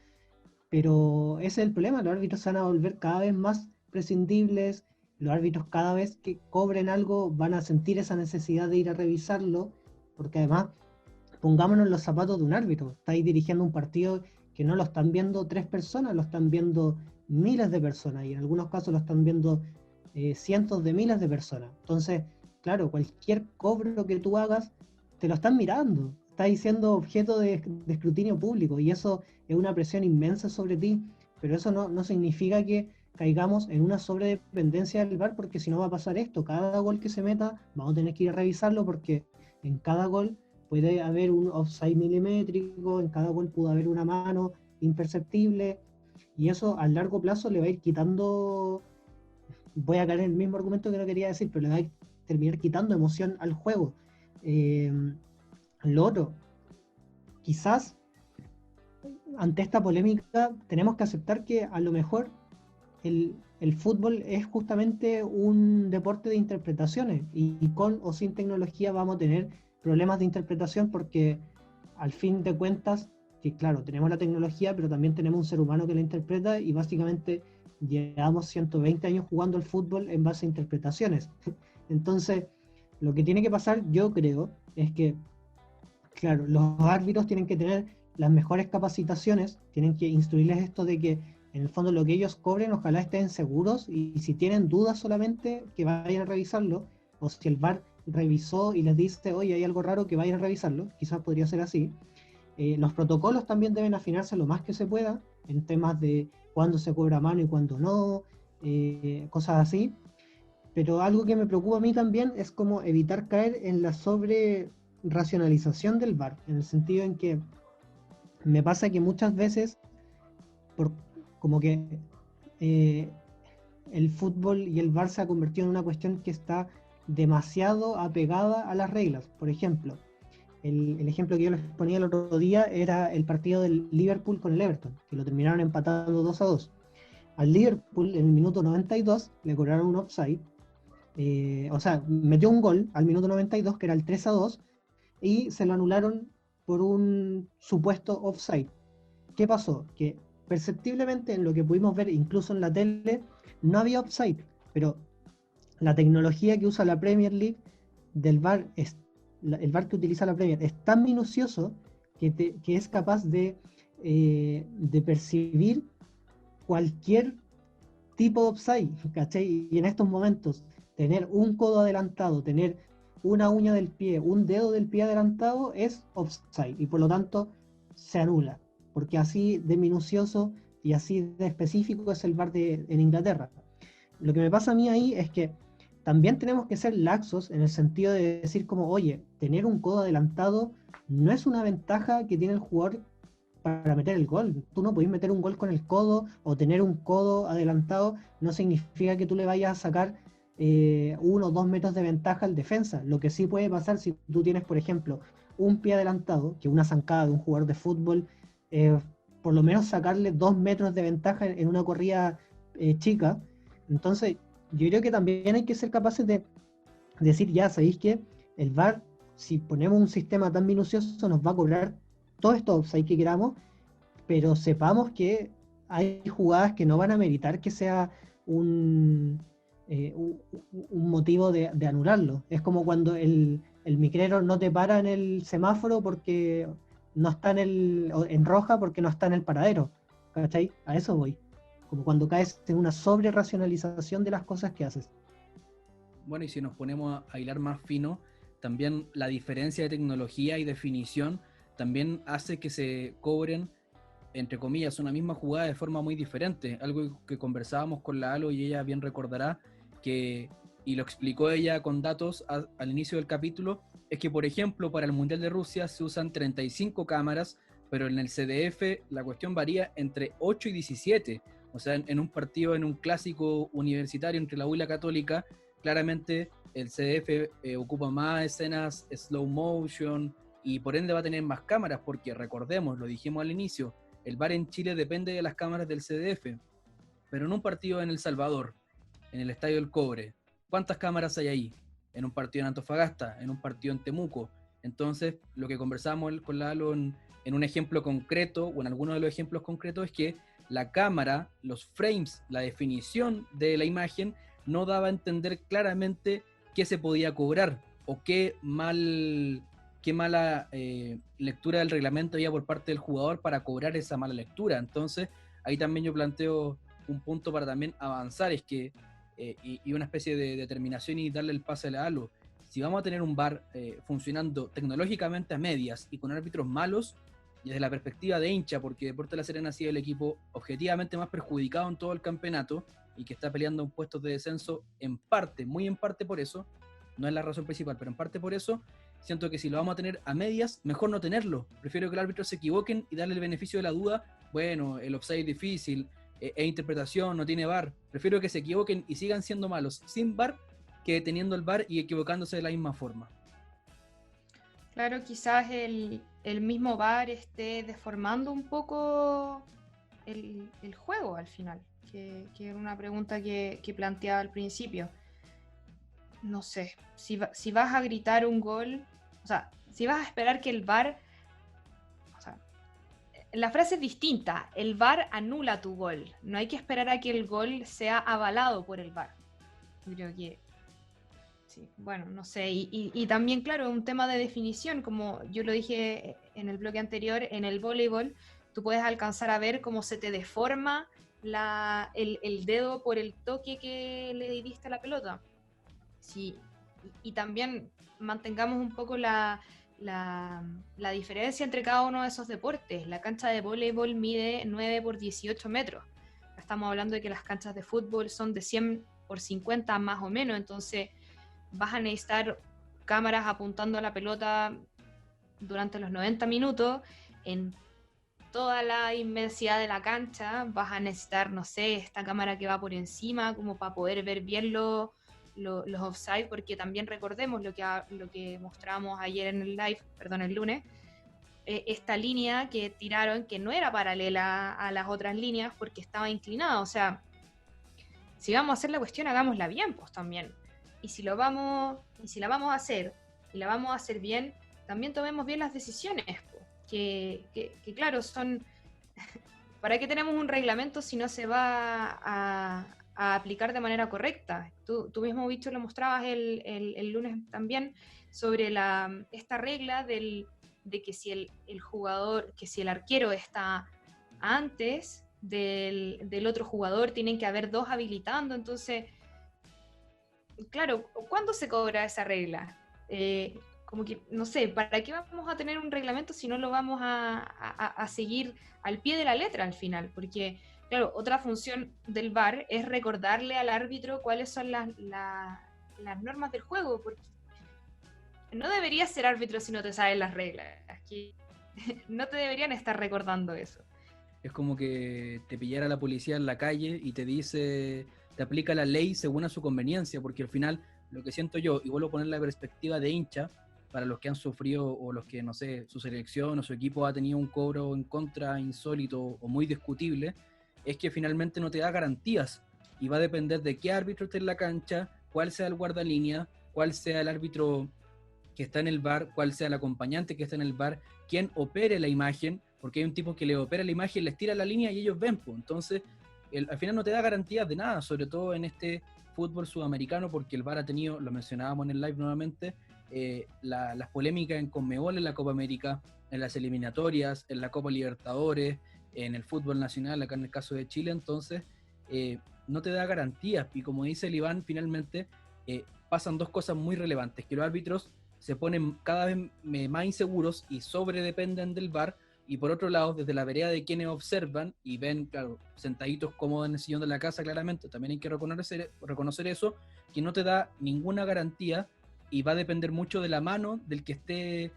pero ese es el problema, los árbitros se van a volver cada vez más prescindibles, los árbitros cada vez que cobren algo van a sentir esa necesidad de ir a revisarlo, porque además, pongámonos en los zapatos de un árbitro, estáis dirigiendo un partido que no lo están viendo 3 personas, lo están viendo miles de personas, y en algunos casos lo están viendo cientos de miles de personas. Entonces, claro, cualquier cobro que tú hagas, te lo están mirando, estás siendo objeto de escrutinio público, y eso es una presión inmensa sobre ti, pero eso no significa que caigamos en una sobredependencia del VAR, porque si no va a pasar esto, cada gol que se meta, vamos a tener que ir a revisarlo, porque en cada gol puede haber un offside milimétrico, en cada gol pudo haber una mano imperceptible, y eso a largo plazo le va a ir quitando, voy a caer en el mismo argumento que no quería decir, pero le va a terminar quitando emoción al juego. Lo otro, quizás ante esta polémica tenemos que aceptar que a lo mejor el fútbol es justamente un deporte de interpretaciones, y con o sin tecnología vamos a tener problemas de interpretación, porque al fin de cuentas, que claro, tenemos la tecnología, pero también tenemos un ser humano que la interpreta, y básicamente llevamos 120 años jugando al fútbol en base a interpretaciones. Entonces, lo que tiene que pasar, yo creo, es que, claro, los árbitros tienen que tener las mejores capacitaciones, tienen que instruirles esto de que en el fondo lo que ellos cobren, ojalá estén seguros, y si tienen dudas solamente, que vayan a revisarlo, o si el VAR revisó y les dice, oye, hay algo raro, que vayan a revisarlo, quizás podría ser así. Los protocolos también deben afinarse lo más que se pueda, en temas de cuándo se cobra a mano y cuándo no, cosas así. Pero algo que me preocupa a mí también es como evitar caer en la sobre racionalización del VAR, en el sentido en que me pasa que muchas veces, como que el fútbol y el VAR se ha convertido en una cuestión que está demasiado apegada a las reglas. Por ejemplo, el ejemplo que yo les ponía el otro día era el partido del Liverpool con el Everton, que lo terminaron empatando 2-2. Al Liverpool en el minuto 92 le cobraron un offside, o sea, metió un gol al minuto 92 que era el 3-2, y se lo anularon por un supuesto offside. ¿Qué pasó? Que perceptiblemente en lo que pudimos ver incluso en la tele, no había offside, pero la tecnología que usa la Premier League del VAR, el VAR que utiliza la Premier es tan minucioso que es capaz de percibir cualquier tipo de offside, ¿cachai? Y en estos momentos, tener un codo adelantado, tener una uña del pie, un dedo del pie adelantado es offside, y por lo tanto se anula, porque así de minucioso y así de específico es el VAR en Inglaterra. Lo que me pasa a mí ahí es que también tenemos que ser laxos en el sentido de decir como, oye, tener un codo adelantado no es una ventaja que tiene el jugador para meter el gol. Tú no podés meter un gol con el codo, o tener un codo adelantado no significa que tú le vayas a sacar 1 o 2 metros de ventaja al defensa. Lo que sí puede pasar si tú tienes, por ejemplo, un pie adelantado, que una zancada de un jugador de fútbol, por lo menos sacarle 2 metros de ventaja en una corrida chica. Entonces, yo creo que también hay que ser capaces de decir, ya, ¿sabéis que el VAR, si ponemos un sistema tan minucioso, nos va a cobrar todos estos offside que queramos, pero sepamos que hay jugadas que no van a meritar que sea un motivo de anularlo? Es como cuando el micrero no te para en el semáforo porque no está en roja, porque no está en el paradero, ¿cachai? A eso voy. Como cuando caes en una sobre-racionalización de las cosas que haces. Bueno, y si nos ponemos a hilar más fino, también la diferencia de tecnología y definición también hace que se cobren, entre comillas, una misma jugada de forma muy diferente. Algo que conversábamos con la Alo, y ella bien recordará, y lo explicó ella con datos al inicio del capítulo, es que, por ejemplo, para el Mundial de Rusia se usan 35 cámaras, pero en el CDF la cuestión varía entre 8 y 17. O sea, en un partido, en un clásico universitario entre la U y la Católica, claramente el CDF ocupa más escenas slow motion, y por ende va a tener más cámaras, porque recordemos, lo dijimos al inicio, el VAR en Chile depende de las cámaras del CDF, pero en un partido en El Salvador, en el Estadio del Cobre, ¿cuántas cámaras hay ahí? En un partido en Antofagasta, en un partido en Temuco. Entonces, lo que conversamos con Lalo en un ejemplo concreto, o en alguno de los ejemplos concretos, es que la cámara, los frames, la definición de la imagen, no daba a entender claramente qué se podía cobrar, o qué mala lectura del reglamento había por parte del jugador para cobrar esa mala lectura. Entonces, ahí también yo planteo un punto para también avanzar, es que, y una especie de determinación y darle el pase a la ALO. Si vamos a tener un VAR funcionando tecnológicamente a medias y con árbitros malos, y desde la perspectiva de hincha, porque Deportes La Serena ha sido el equipo objetivamente más perjudicado en todo el campeonato y que está peleando en puestos de descenso en parte, muy en parte por eso, no es la razón principal, pero en parte por eso, siento que si lo vamos a tener a medias, mejor no tenerlo. Prefiero que los árbitros se equivoquen y darle el beneficio de la duda. Bueno, el offside es difícil, interpretación, no tiene VAR. Prefiero que se equivoquen y sigan siendo malos sin VAR que teniendo el VAR y equivocándose de la misma forma. Claro, quizás el mismo VAR esté deformando un poco el juego al final, que era una pregunta que planteaba al principio. No sé, si vas a gritar un gol, o sea, si vas a esperar que el VAR, o sea, la frase es distinta, el VAR anula tu gol, no hay que esperar a que el gol sea avalado por el VAR. Creo que sí, bueno, no sé, y también, claro, un tema de definición, como yo lo dije en el bloque anterior, en el voleibol, tú puedes alcanzar a ver cómo se te deforma el dedo por el toque que le diste a la pelota. Sí, y también mantengamos un poco la diferencia entre cada uno de esos deportes. La cancha de voleibol mide 9 por 18 metros. Estamos hablando de que las canchas de fútbol son de 100 por 50 más o menos, entonces vas a necesitar cámaras apuntando a la pelota durante los 90 minutos en toda la inmensidad de la cancha. Vas a necesitar, no sé, esta cámara que va por encima como para poder ver bien los offside, porque también recordemos lo que mostramos ayer en el live, perdón, el lunes, esta línea que tiraron que no era paralela a las otras líneas porque estaba inclinada. O sea, si vamos a hacer la cuestión, hagámosla bien, pues también. Y si la vamos a hacer, y la vamos a hacer bien, también tomemos bien las decisiones, pues, que claro, son ¿para qué tenemos un reglamento si no se va a aplicar de manera correcta? Tú mismo, Bicho, lo mostrabas el lunes también sobre esta regla de que si el jugador, que si el arquero está antes del otro jugador, tienen que haber dos habilitando. Entonces, claro, ¿cuándo se cobra esa regla? Como que, no sé, ¿para qué vamos a tener un reglamento si no lo vamos a seguir al pie de la letra al final? Porque, claro, otra función del VAR es recordarle al árbitro cuáles son las normas del juego, porque no deberías ser árbitro si no te sabes las reglas. Aquí no te deberían estar recordando eso. Es como que te pillara la policía en la calle y te dice, te aplica la ley según a su conveniencia, porque al final lo que siento yo, y vuelvo a poner la perspectiva de hincha, para los que han sufrido o los que, no sé, su selección o su equipo ha tenido un cobro en contra insólito o muy discutible, es que finalmente no te da garantías y va a depender de qué árbitro esté en la cancha, cuál sea el guardalínea, cuál sea el árbitro que está en el VAR, cuál sea el acompañante que está en el VAR, quién opere la imagen, porque hay un tipo que le opera la imagen, les tira la línea y ellos ven, pues. Entonces, al final no te da garantías de nada, sobre todo en este fútbol sudamericano, porque el VAR ha tenido, lo mencionábamos en el live nuevamente, las polémicas en Conmebol, en la Copa América, en las eliminatorias, en la Copa Libertadores, en el fútbol nacional, acá en el caso de Chile. Entonces no te da garantías, y como dice el Iván, finalmente pasan dos cosas muy relevantes, que los árbitros se ponen cada vez más inseguros y sobredependen del VAR, y por otro lado, desde la vereda de quienes observan y ven, claro, sentaditos cómodos en el sillón de la casa, claramente, también hay que reconocer eso, que no te da ninguna garantía y va a depender mucho de la mano del que esté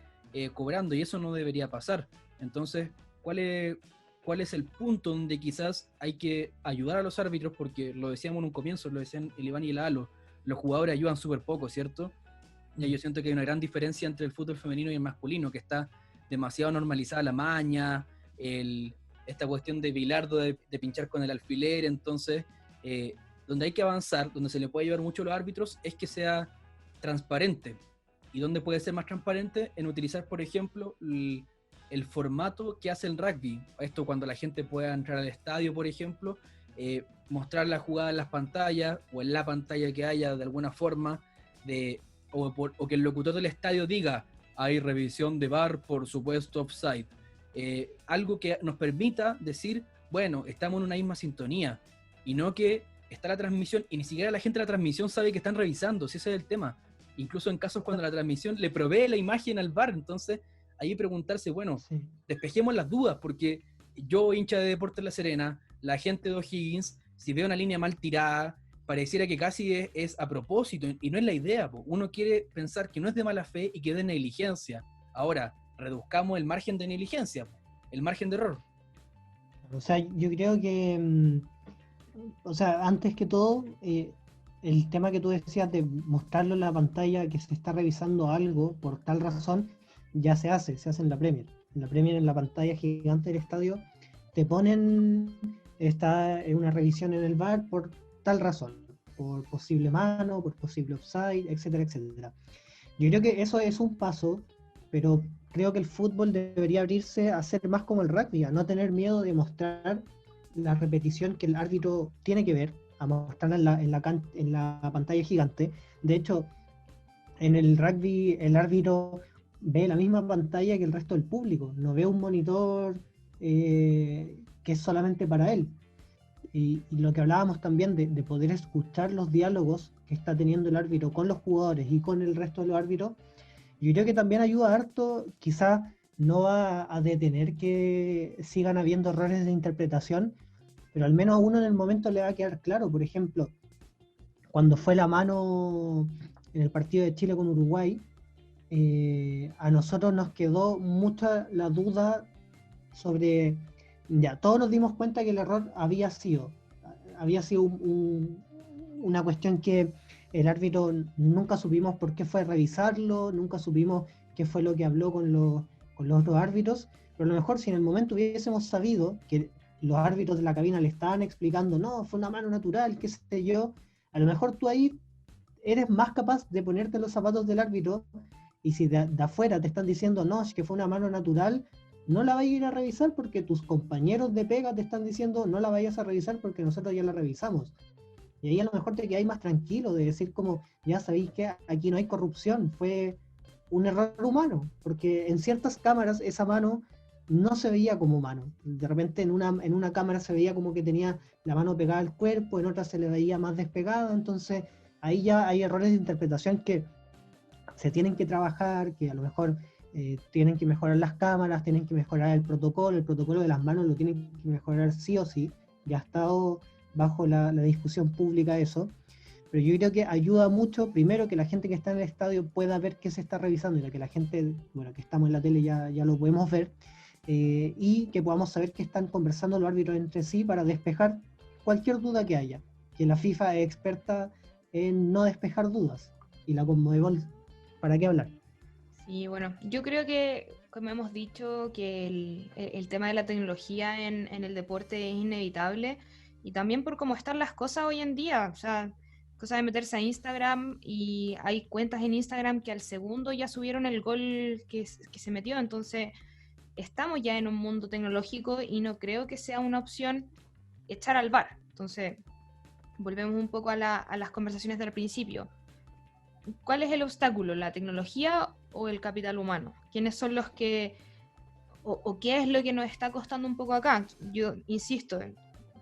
cobrando, y eso no debería pasar. Entonces, ¿cuál es el punto donde quizás hay que ayudar a los árbitros? Porque lo decíamos en un comienzo, lo decían el Iván y el Alo, los jugadores ayudan súper poco, ¿cierto? Y yo siento que hay una gran diferencia entre el fútbol femenino y el masculino, que está demasiado normalizada la maña, esta cuestión de Bilardo de pinchar con el alfiler. Entonces, donde hay que avanzar, donde se le puede ayudar mucho a los árbitros, es que sea transparente. ¿Y dónde puede ser más transparente? En utilizar, por ejemplo, el formato que hace el rugby. Esto cuando la gente pueda entrar al estadio, por ejemplo, mostrar la jugada en las pantallas o en la pantalla que haya de alguna forma, o que el locutor del estadio diga, hay revisión de VAR por supuesto offside. Algo que nos permita decir, bueno, estamos en una misma sintonía, y no que está la transmisión y ni siquiera la gente de la transmisión sabe que están revisando, si ese es el tema. Incluso en casos cuando la transmisión le provee la imagen al VAR, entonces ahí preguntarse, bueno, sí, despejemos las dudas, porque yo, hincha de Deportes La Serena, la gente de O'Higgins, si veo una línea mal tirada, pareciera que casi es a propósito, y no es la idea, po. Uno quiere pensar que no es de mala fe y que es de negligencia. Ahora, reduzcamos el margen de negligencia, el margen de error. O sea, yo creo que, o sea, antes que todo, el tema que tú decías de mostrarlo en la pantalla que se está revisando algo por tal razón, ya se hace en la Premier. En la Premier, en la pantalla gigante del estadio, te ponen, está en una revisión en el VAR por tal razón, por posible mano, por posible offside, etcétera, etcétera. Yo creo que eso es un paso, pero creo que el fútbol debería abrirse a ser más como el rugby, a no tener miedo de mostrar la repetición que el árbitro tiene que ver, a mostrarla en la pantalla gigante. De hecho, en el rugby el árbitro ve la misma pantalla que el resto del público, no ve un monitor que es solamente para él. Y lo que hablábamos también de poder escuchar los diálogos que está teniendo el árbitro con los jugadores y con el resto de los árbitros, yo creo que también ayuda harto. Quizás no va a detener que sigan habiendo errores de interpretación, pero al menos a uno en el momento le va a quedar claro. Por ejemplo, cuando fue la mano en el partido de Chile con Uruguay, a nosotros nos quedó mucha la duda sobre... Ya, todos nos dimos cuenta que el error había sido una cuestión que el árbitro nunca supimos por qué fue a revisarlo, nunca supimos qué fue lo que habló con los otros árbitros, pero a lo mejor si en el momento hubiésemos sabido que los árbitros de la cabina le estaban explicando, no, fue una mano natural, qué sé yo, a lo mejor tú ahí eres más capaz de ponerte en los zapatos del árbitro, y si de afuera te están diciendo, no, es que fue una mano natural, no la vayas a ir a revisar porque tus compañeros de pega te están diciendo no la vayas a revisar porque nosotros ya la revisamos. Y ahí a lo mejor te quedáis más tranquilo de decir como, ya sabéis que aquí no hay corrupción, fue un error humano, porque en ciertas cámaras esa mano no se veía como mano. De repente en una cámara se veía como que tenía la mano pegada al cuerpo, en otra se le veía más despegada, entonces ahí ya hay errores de interpretación que se tienen que trabajar, que a lo mejor tienen que mejorar las cámaras, tienen que mejorar el protocolo de las manos lo tienen que mejorar sí o sí, ya ha estado bajo la discusión pública eso, pero yo creo que ayuda mucho, primero, que la gente que está en el estadio pueda ver qué se está revisando, y que la gente, bueno, que estamos en la tele ya lo podemos ver, y que podamos saber qué están conversando los árbitros entre sí para despejar cualquier duda que haya, que la FIFA es experta en no despejar dudas, y la Conmebol, ¿para qué hablar? Sí, bueno, yo creo que, como hemos dicho, que el tema de la tecnología en el deporte es inevitable, y también por cómo están las cosas hoy en día, o sea, cosa de meterse a Instagram, y hay cuentas en Instagram que al segundo ya subieron el gol que se metió, entonces estamos ya en un mundo tecnológico y no creo que sea una opción echar al VAR. Entonces, volvemos un poco a las conversaciones del principio. ¿Cuál es el obstáculo? ¿La tecnología o el capital humano? ¿Quiénes son los que... o qué es lo que nos está costando un poco acá? Yo insisto,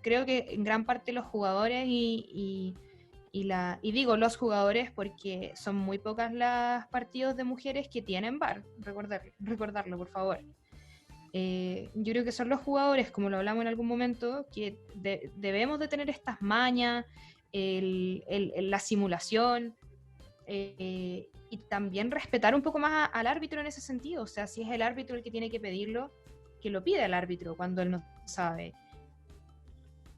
creo que en gran parte los jugadores y digo los jugadores porque son muy pocas las partidos de mujeres que tienen VAR, recordarlo por favor. Yo creo que son los jugadores, como lo hablamos en algún momento, que debemos de tener estas mañas, la simulación, y también respetar un poco más al árbitro en ese sentido. O sea, si es el árbitro el que tiene que pedirlo, que lo pida el árbitro cuando él no sabe.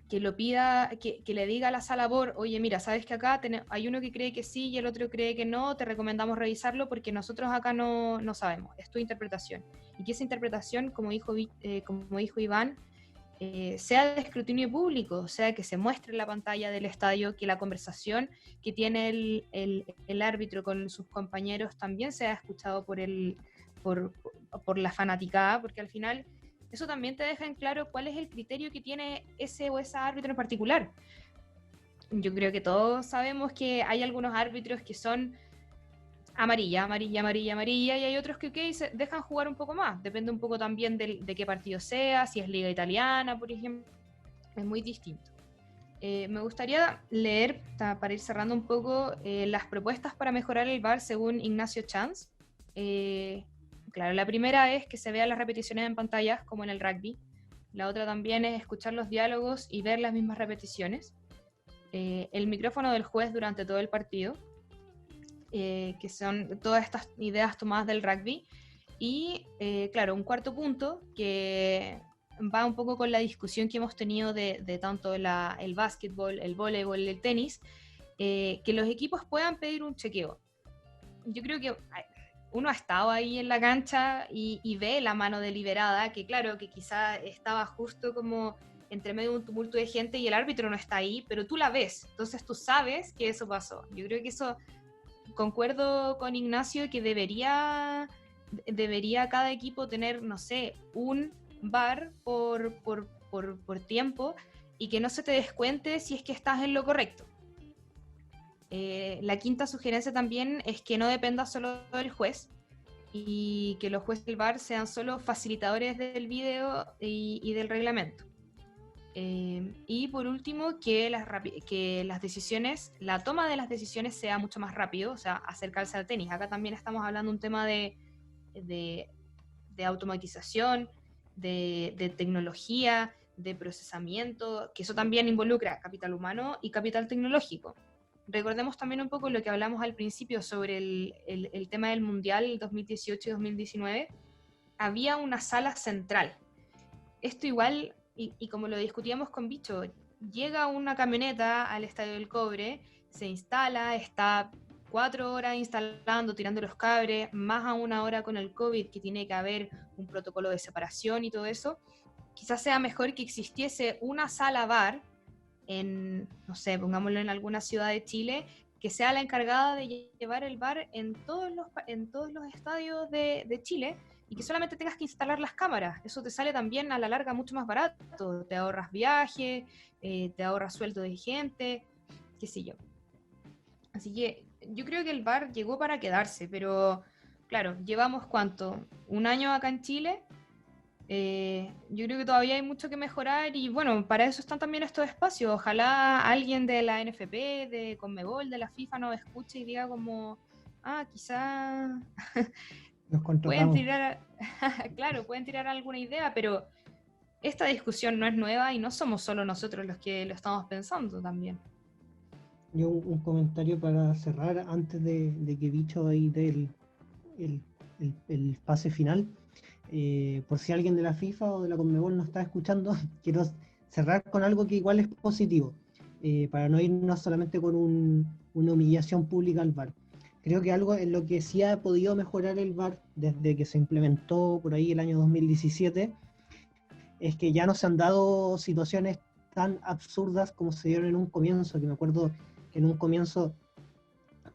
Que lo pida, que le diga a la sala BOR, oye, mira, sabes que acá hay uno que cree que sí y el otro cree que no, te recomendamos revisarlo porque nosotros acá no sabemos, es tu interpretación. Y que esa interpretación, como dijo Iván, sea de escrutinio público, o sea, que se muestre en la pantalla del estadio, que la conversación que tiene el árbitro con sus compañeros también sea escuchado por la fanaticada, porque al final eso también te deja en claro cuál es el criterio que tiene ese o esa árbitro en particular. Yo creo que todos sabemos que hay algunos árbitros que son amarilla, y hay otros que se dejan jugar un poco más. Depende un poco también de qué partido sea, si es Liga Italiana, por ejemplo. Es muy distinto. Me gustaría leer, para ir cerrando un poco, las propuestas para mejorar el VAR según Ignacio Chance. Claro, la primera es que se vean las repeticiones en pantallas, como en el rugby. La otra también es escuchar los diálogos y ver las mismas repeticiones. El micrófono del juez durante todo el partido, que son todas estas ideas tomadas del rugby. Y, claro, un cuarto punto que va un poco con la discusión que hemos tenido de tanto el básquetbol, el voleibol, el tenis, que los equipos puedan pedir un chequeo. Yo creo que uno ha estado ahí en la cancha y ve la mano deliberada, que claro, que quizá estaba justo como entre medio de un tumulto de gente y el árbitro no está ahí, pero tú la ves, entonces tú sabes que eso pasó. Yo creo que eso, concuerdo con Ignacio, que debería cada equipo tener, no sé, un VAR por tiempo, y que no se te descuente si es que estás en lo correcto. La quinta sugerencia también es que no dependa solo del juez y que los jueces del VAR sean solo facilitadores del video y del reglamento. Y por último, que las decisiones, la toma de las decisiones sea mucho más rápido, o sea, acercarse al tenis. Acá también estamos hablando de un tema de automatización, de tecnología, de procesamiento, que eso también involucra capital humano y capital tecnológico. Recordemos también un poco lo que hablamos al principio sobre el tema del Mundial 2018 y 2019. Había una sala central. Esto igual, y como lo discutíamos con Bicho, llega una camioneta al Estadio del Cobre, se instala, está 4 horas instalando, tirando los cables, más a 1 hora con el COVID, que tiene que haber un protocolo de separación y todo eso. Quizás sea mejor que existiese una sala VAR en, no sé, pongámoslo en alguna ciudad de Chile, que sea la encargada de llevar el VAR en todos los estadios de Chile, y que solamente tengas que instalar las cámaras. Eso te sale también a la larga mucho más barato, te ahorras viaje, te ahorras sueldo de gente, qué sé yo. Así que yo creo que el VAR llegó para quedarse, pero claro, llevamos ¿cuánto? ¿Un año acá en Chile? Yo creo que todavía hay mucho que mejorar, y bueno, para eso están también estos espacios. Ojalá alguien de la NFP, de Conmebol, de la FIFA nos escuche y diga como, quizá Nos pueden contratamos. tirar, claro, pueden tirar alguna idea, pero esta discusión no es nueva y no somos solo nosotros los que lo estamos pensando también. Yo un comentario para cerrar antes de que Bicho ahí dé el pase final. Por si alguien de la FIFA o de la Conmebol nos está escuchando, quiero cerrar con algo que igual es positivo, para no irnos solamente con una humillación pública al VAR. Creo que algo en lo que sí ha podido mejorar el VAR desde que se implementó por ahí el año 2017 es que ya no se han dado situaciones tan absurdas como se dieron en un comienzo, que me acuerdo que en un comienzo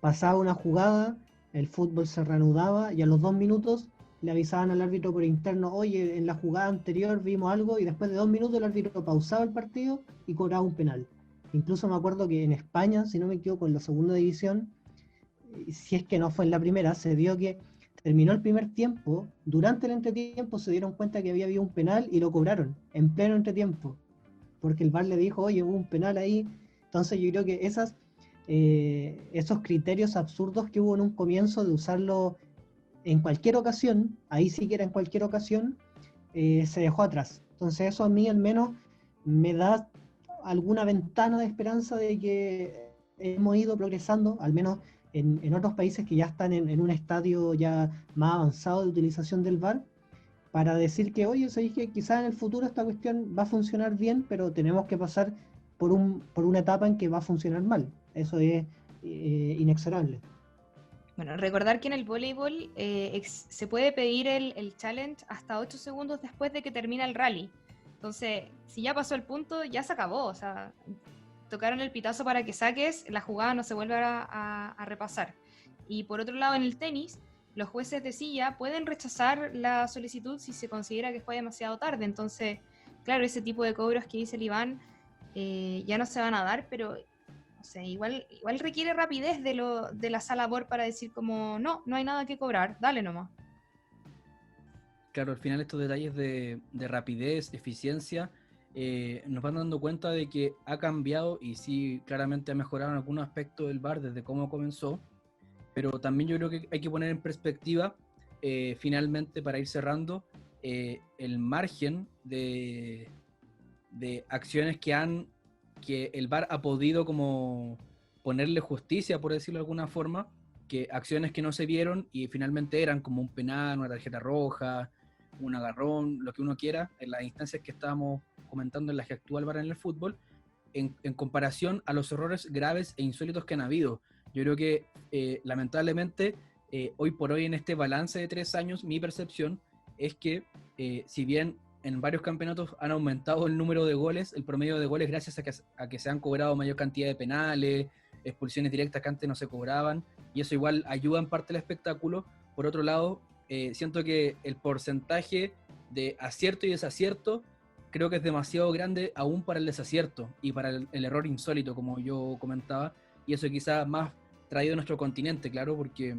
pasaba una jugada, el fútbol se reanudaba y a los 2 minutos le avisaban al árbitro por interno, oye, en la jugada anterior vimos algo, y después de 2 minutos el árbitro pausaba el partido y cobraba un penal. Incluso me acuerdo que en España, si no me equivoco, en la segunda división, si es que no fue en la primera, se dio que terminó el primer tiempo, durante el entretiempo se dieron cuenta que había habido un penal y lo cobraron en pleno entretiempo, porque el VAR le dijo, oye, hubo un penal ahí. Entonces yo creo que esos criterios absurdos que hubo en un comienzo de usarlo en cualquier ocasión, ahí sí que era en cualquier ocasión, se dejó atrás. Entonces eso a mí al menos me da alguna ventana de esperanza de que hemos ido progresando, al menos en otros países que ya están en un estadio ya más avanzado de utilización del VAR, para decir que, oye, sabéis que quizás en el futuro esta cuestión va a funcionar bien, pero tenemos que pasar por una etapa en que va a funcionar mal. Eso es inexorable. Bueno, recordar que en el voleibol se puede pedir el challenge hasta 8 segundos después de que termina el rally. Entonces, si ya pasó el punto, ya se acabó. O sea, tocaron el pitazo para que saques, la jugada no se vuelve a repasar. Y por otro lado, en el tenis, los jueces de silla pueden rechazar la solicitud si se considera que fue demasiado tarde. Entonces, claro, ese tipo de cobros que dice el Iván ya no se van a dar, pero o sea, igual requiere rapidez de la sala BOR para decir como, no hay nada que cobrar, dale nomás. Claro, al final estos detalles de rapidez, eficiencia, nos van dando cuenta de que ha cambiado y sí, claramente ha mejorado en algunos aspectos del VAR desde cómo comenzó, pero también yo creo que hay que poner en perspectiva, finalmente, para ir cerrando, el margen de acciones que el VAR ha podido como ponerle justicia, por decirlo de alguna forma, que acciones que no se vieron y finalmente eran como un penal, una tarjeta roja, un agarrón, lo que uno quiera, en las instancias que estábamos comentando en las que actúa el VAR en el fútbol, en comparación a los errores graves e insólitos que han habido. Yo creo que lamentablemente hoy por hoy en este balance de 3 años, mi percepción es que si bien en varios campeonatos han aumentado el número de goles, el promedio de goles, gracias a que se han cobrado mayor cantidad de penales, expulsiones directas que antes no se cobraban, y eso igual ayuda en parte al espectáculo. Por otro lado, siento que el porcentaje de acierto y desacierto creo que es demasiado grande aún para el desacierto y para el error insólito, como yo comentaba, y eso quizá más traído a nuestro continente, claro, porque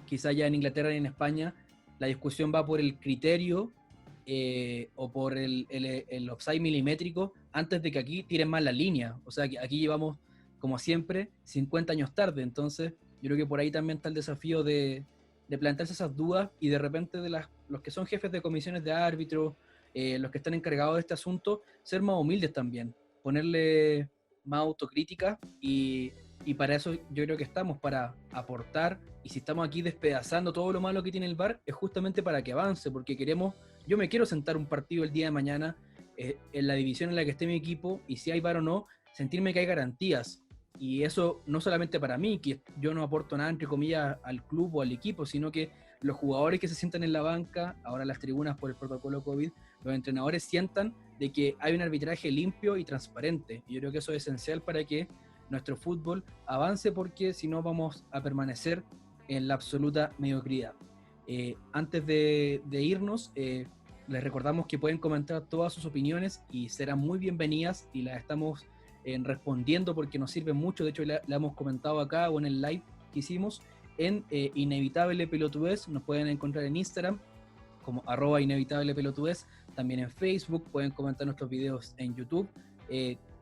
quizá ya en Inglaterra y en España la discusión va por el criterio o por el offside milimétrico antes de que aquí tiren más la línea. O sea, que aquí llevamos, como siempre, 50 años tarde. Entonces, yo creo que por ahí también está el desafío de plantearse esas dudas y de repente de los que son jefes de comisiones de árbitros, los que están encargados de este asunto, ser más humildes también, ponerle más autocrítica y para eso yo creo que estamos, para aportar, y si estamos aquí despedazando todo lo malo que tiene el VAR, es justamente para que avance, porque yo me quiero sentar un partido el día de mañana en la división en la que esté mi equipo, y si hay VAR o no, sentirme que hay garantías, y eso no solamente para mí, que yo no aporto nada entre comillas al club o al equipo, sino que los jugadores que se sientan en la banca, ahora las tribunas por el protocolo COVID, los entrenadores sientan de que hay un arbitraje limpio y transparente, y yo creo que eso es esencial para que nuestro fútbol avance, porque si no vamos a permanecer en la absoluta mediocridad. Antes de irnos, les recordamos que pueden comentar todas sus opiniones y serán muy bienvenidas, y las estamos respondiendo porque nos sirve mucho. De hecho, la hemos comentado acá o en el live que hicimos en Inevitable Pelotudez. Nos pueden encontrar en Instagram como @inevitablepelotudez, también en Facebook, pueden comentar nuestros videos en YouTube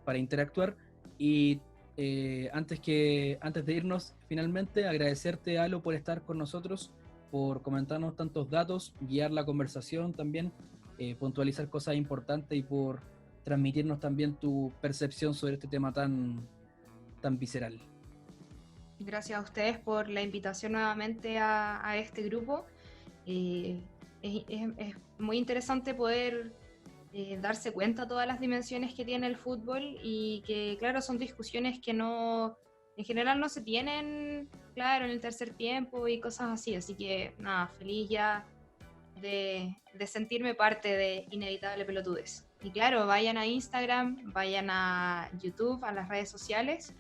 para interactuar. Y antes de irnos, finalmente, agradecerte, Alo, por estar con nosotros, por comentarnos tantos datos, guiar la conversación también, puntualizar cosas importantes y por transmitirnos también tu percepción sobre este tema tan visceral. Gracias a ustedes por la invitación nuevamente a este grupo. Es muy interesante poder darse cuenta de todas las dimensiones que tiene el fútbol, y que, claro, son discusiones que en general no se tienen, claro, en el tercer tiempo y cosas así que nada, feliz ya de sentirme parte de Inevitable Pelotudes. Y claro, vayan a Instagram, vayan a YouTube, a las redes sociales,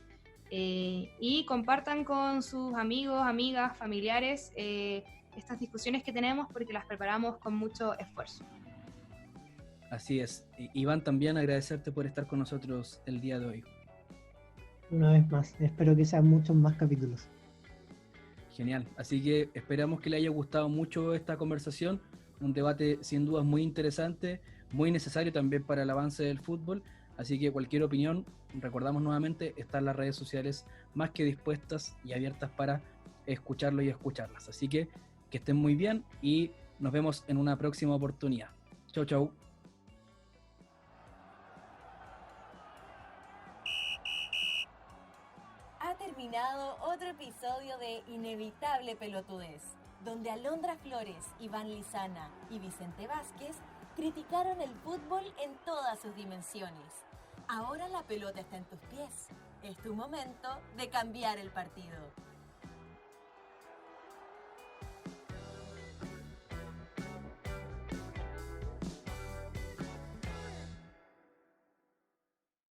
y compartan con sus amigos, amigas, familiares estas discusiones que tenemos, porque las preparamos con mucho esfuerzo. Así es. Iván, también agradecerte por estar con nosotros el día de hoy. Una vez más, espero que sean muchos más capítulos. Genial. Así que esperamos que le haya gustado mucho esta conversación. Un debate sin dudas muy interesante, muy necesario también para el avance del fútbol. Así que cualquier opinión, recordamos nuevamente, están las redes sociales más que dispuestas y abiertas para escucharlo y escucharlas. Así que estén muy bien y nos vemos en una próxima oportunidad. Chau, chau. Ha terminado otro episodio de Inevitable Pelotudez, donde Alondra Flores, Iván Lizana y Vicente Vázquez criticaron el fútbol en todas sus dimensiones. Ahora la pelota está en tus pies. Es tu momento de cambiar el partido.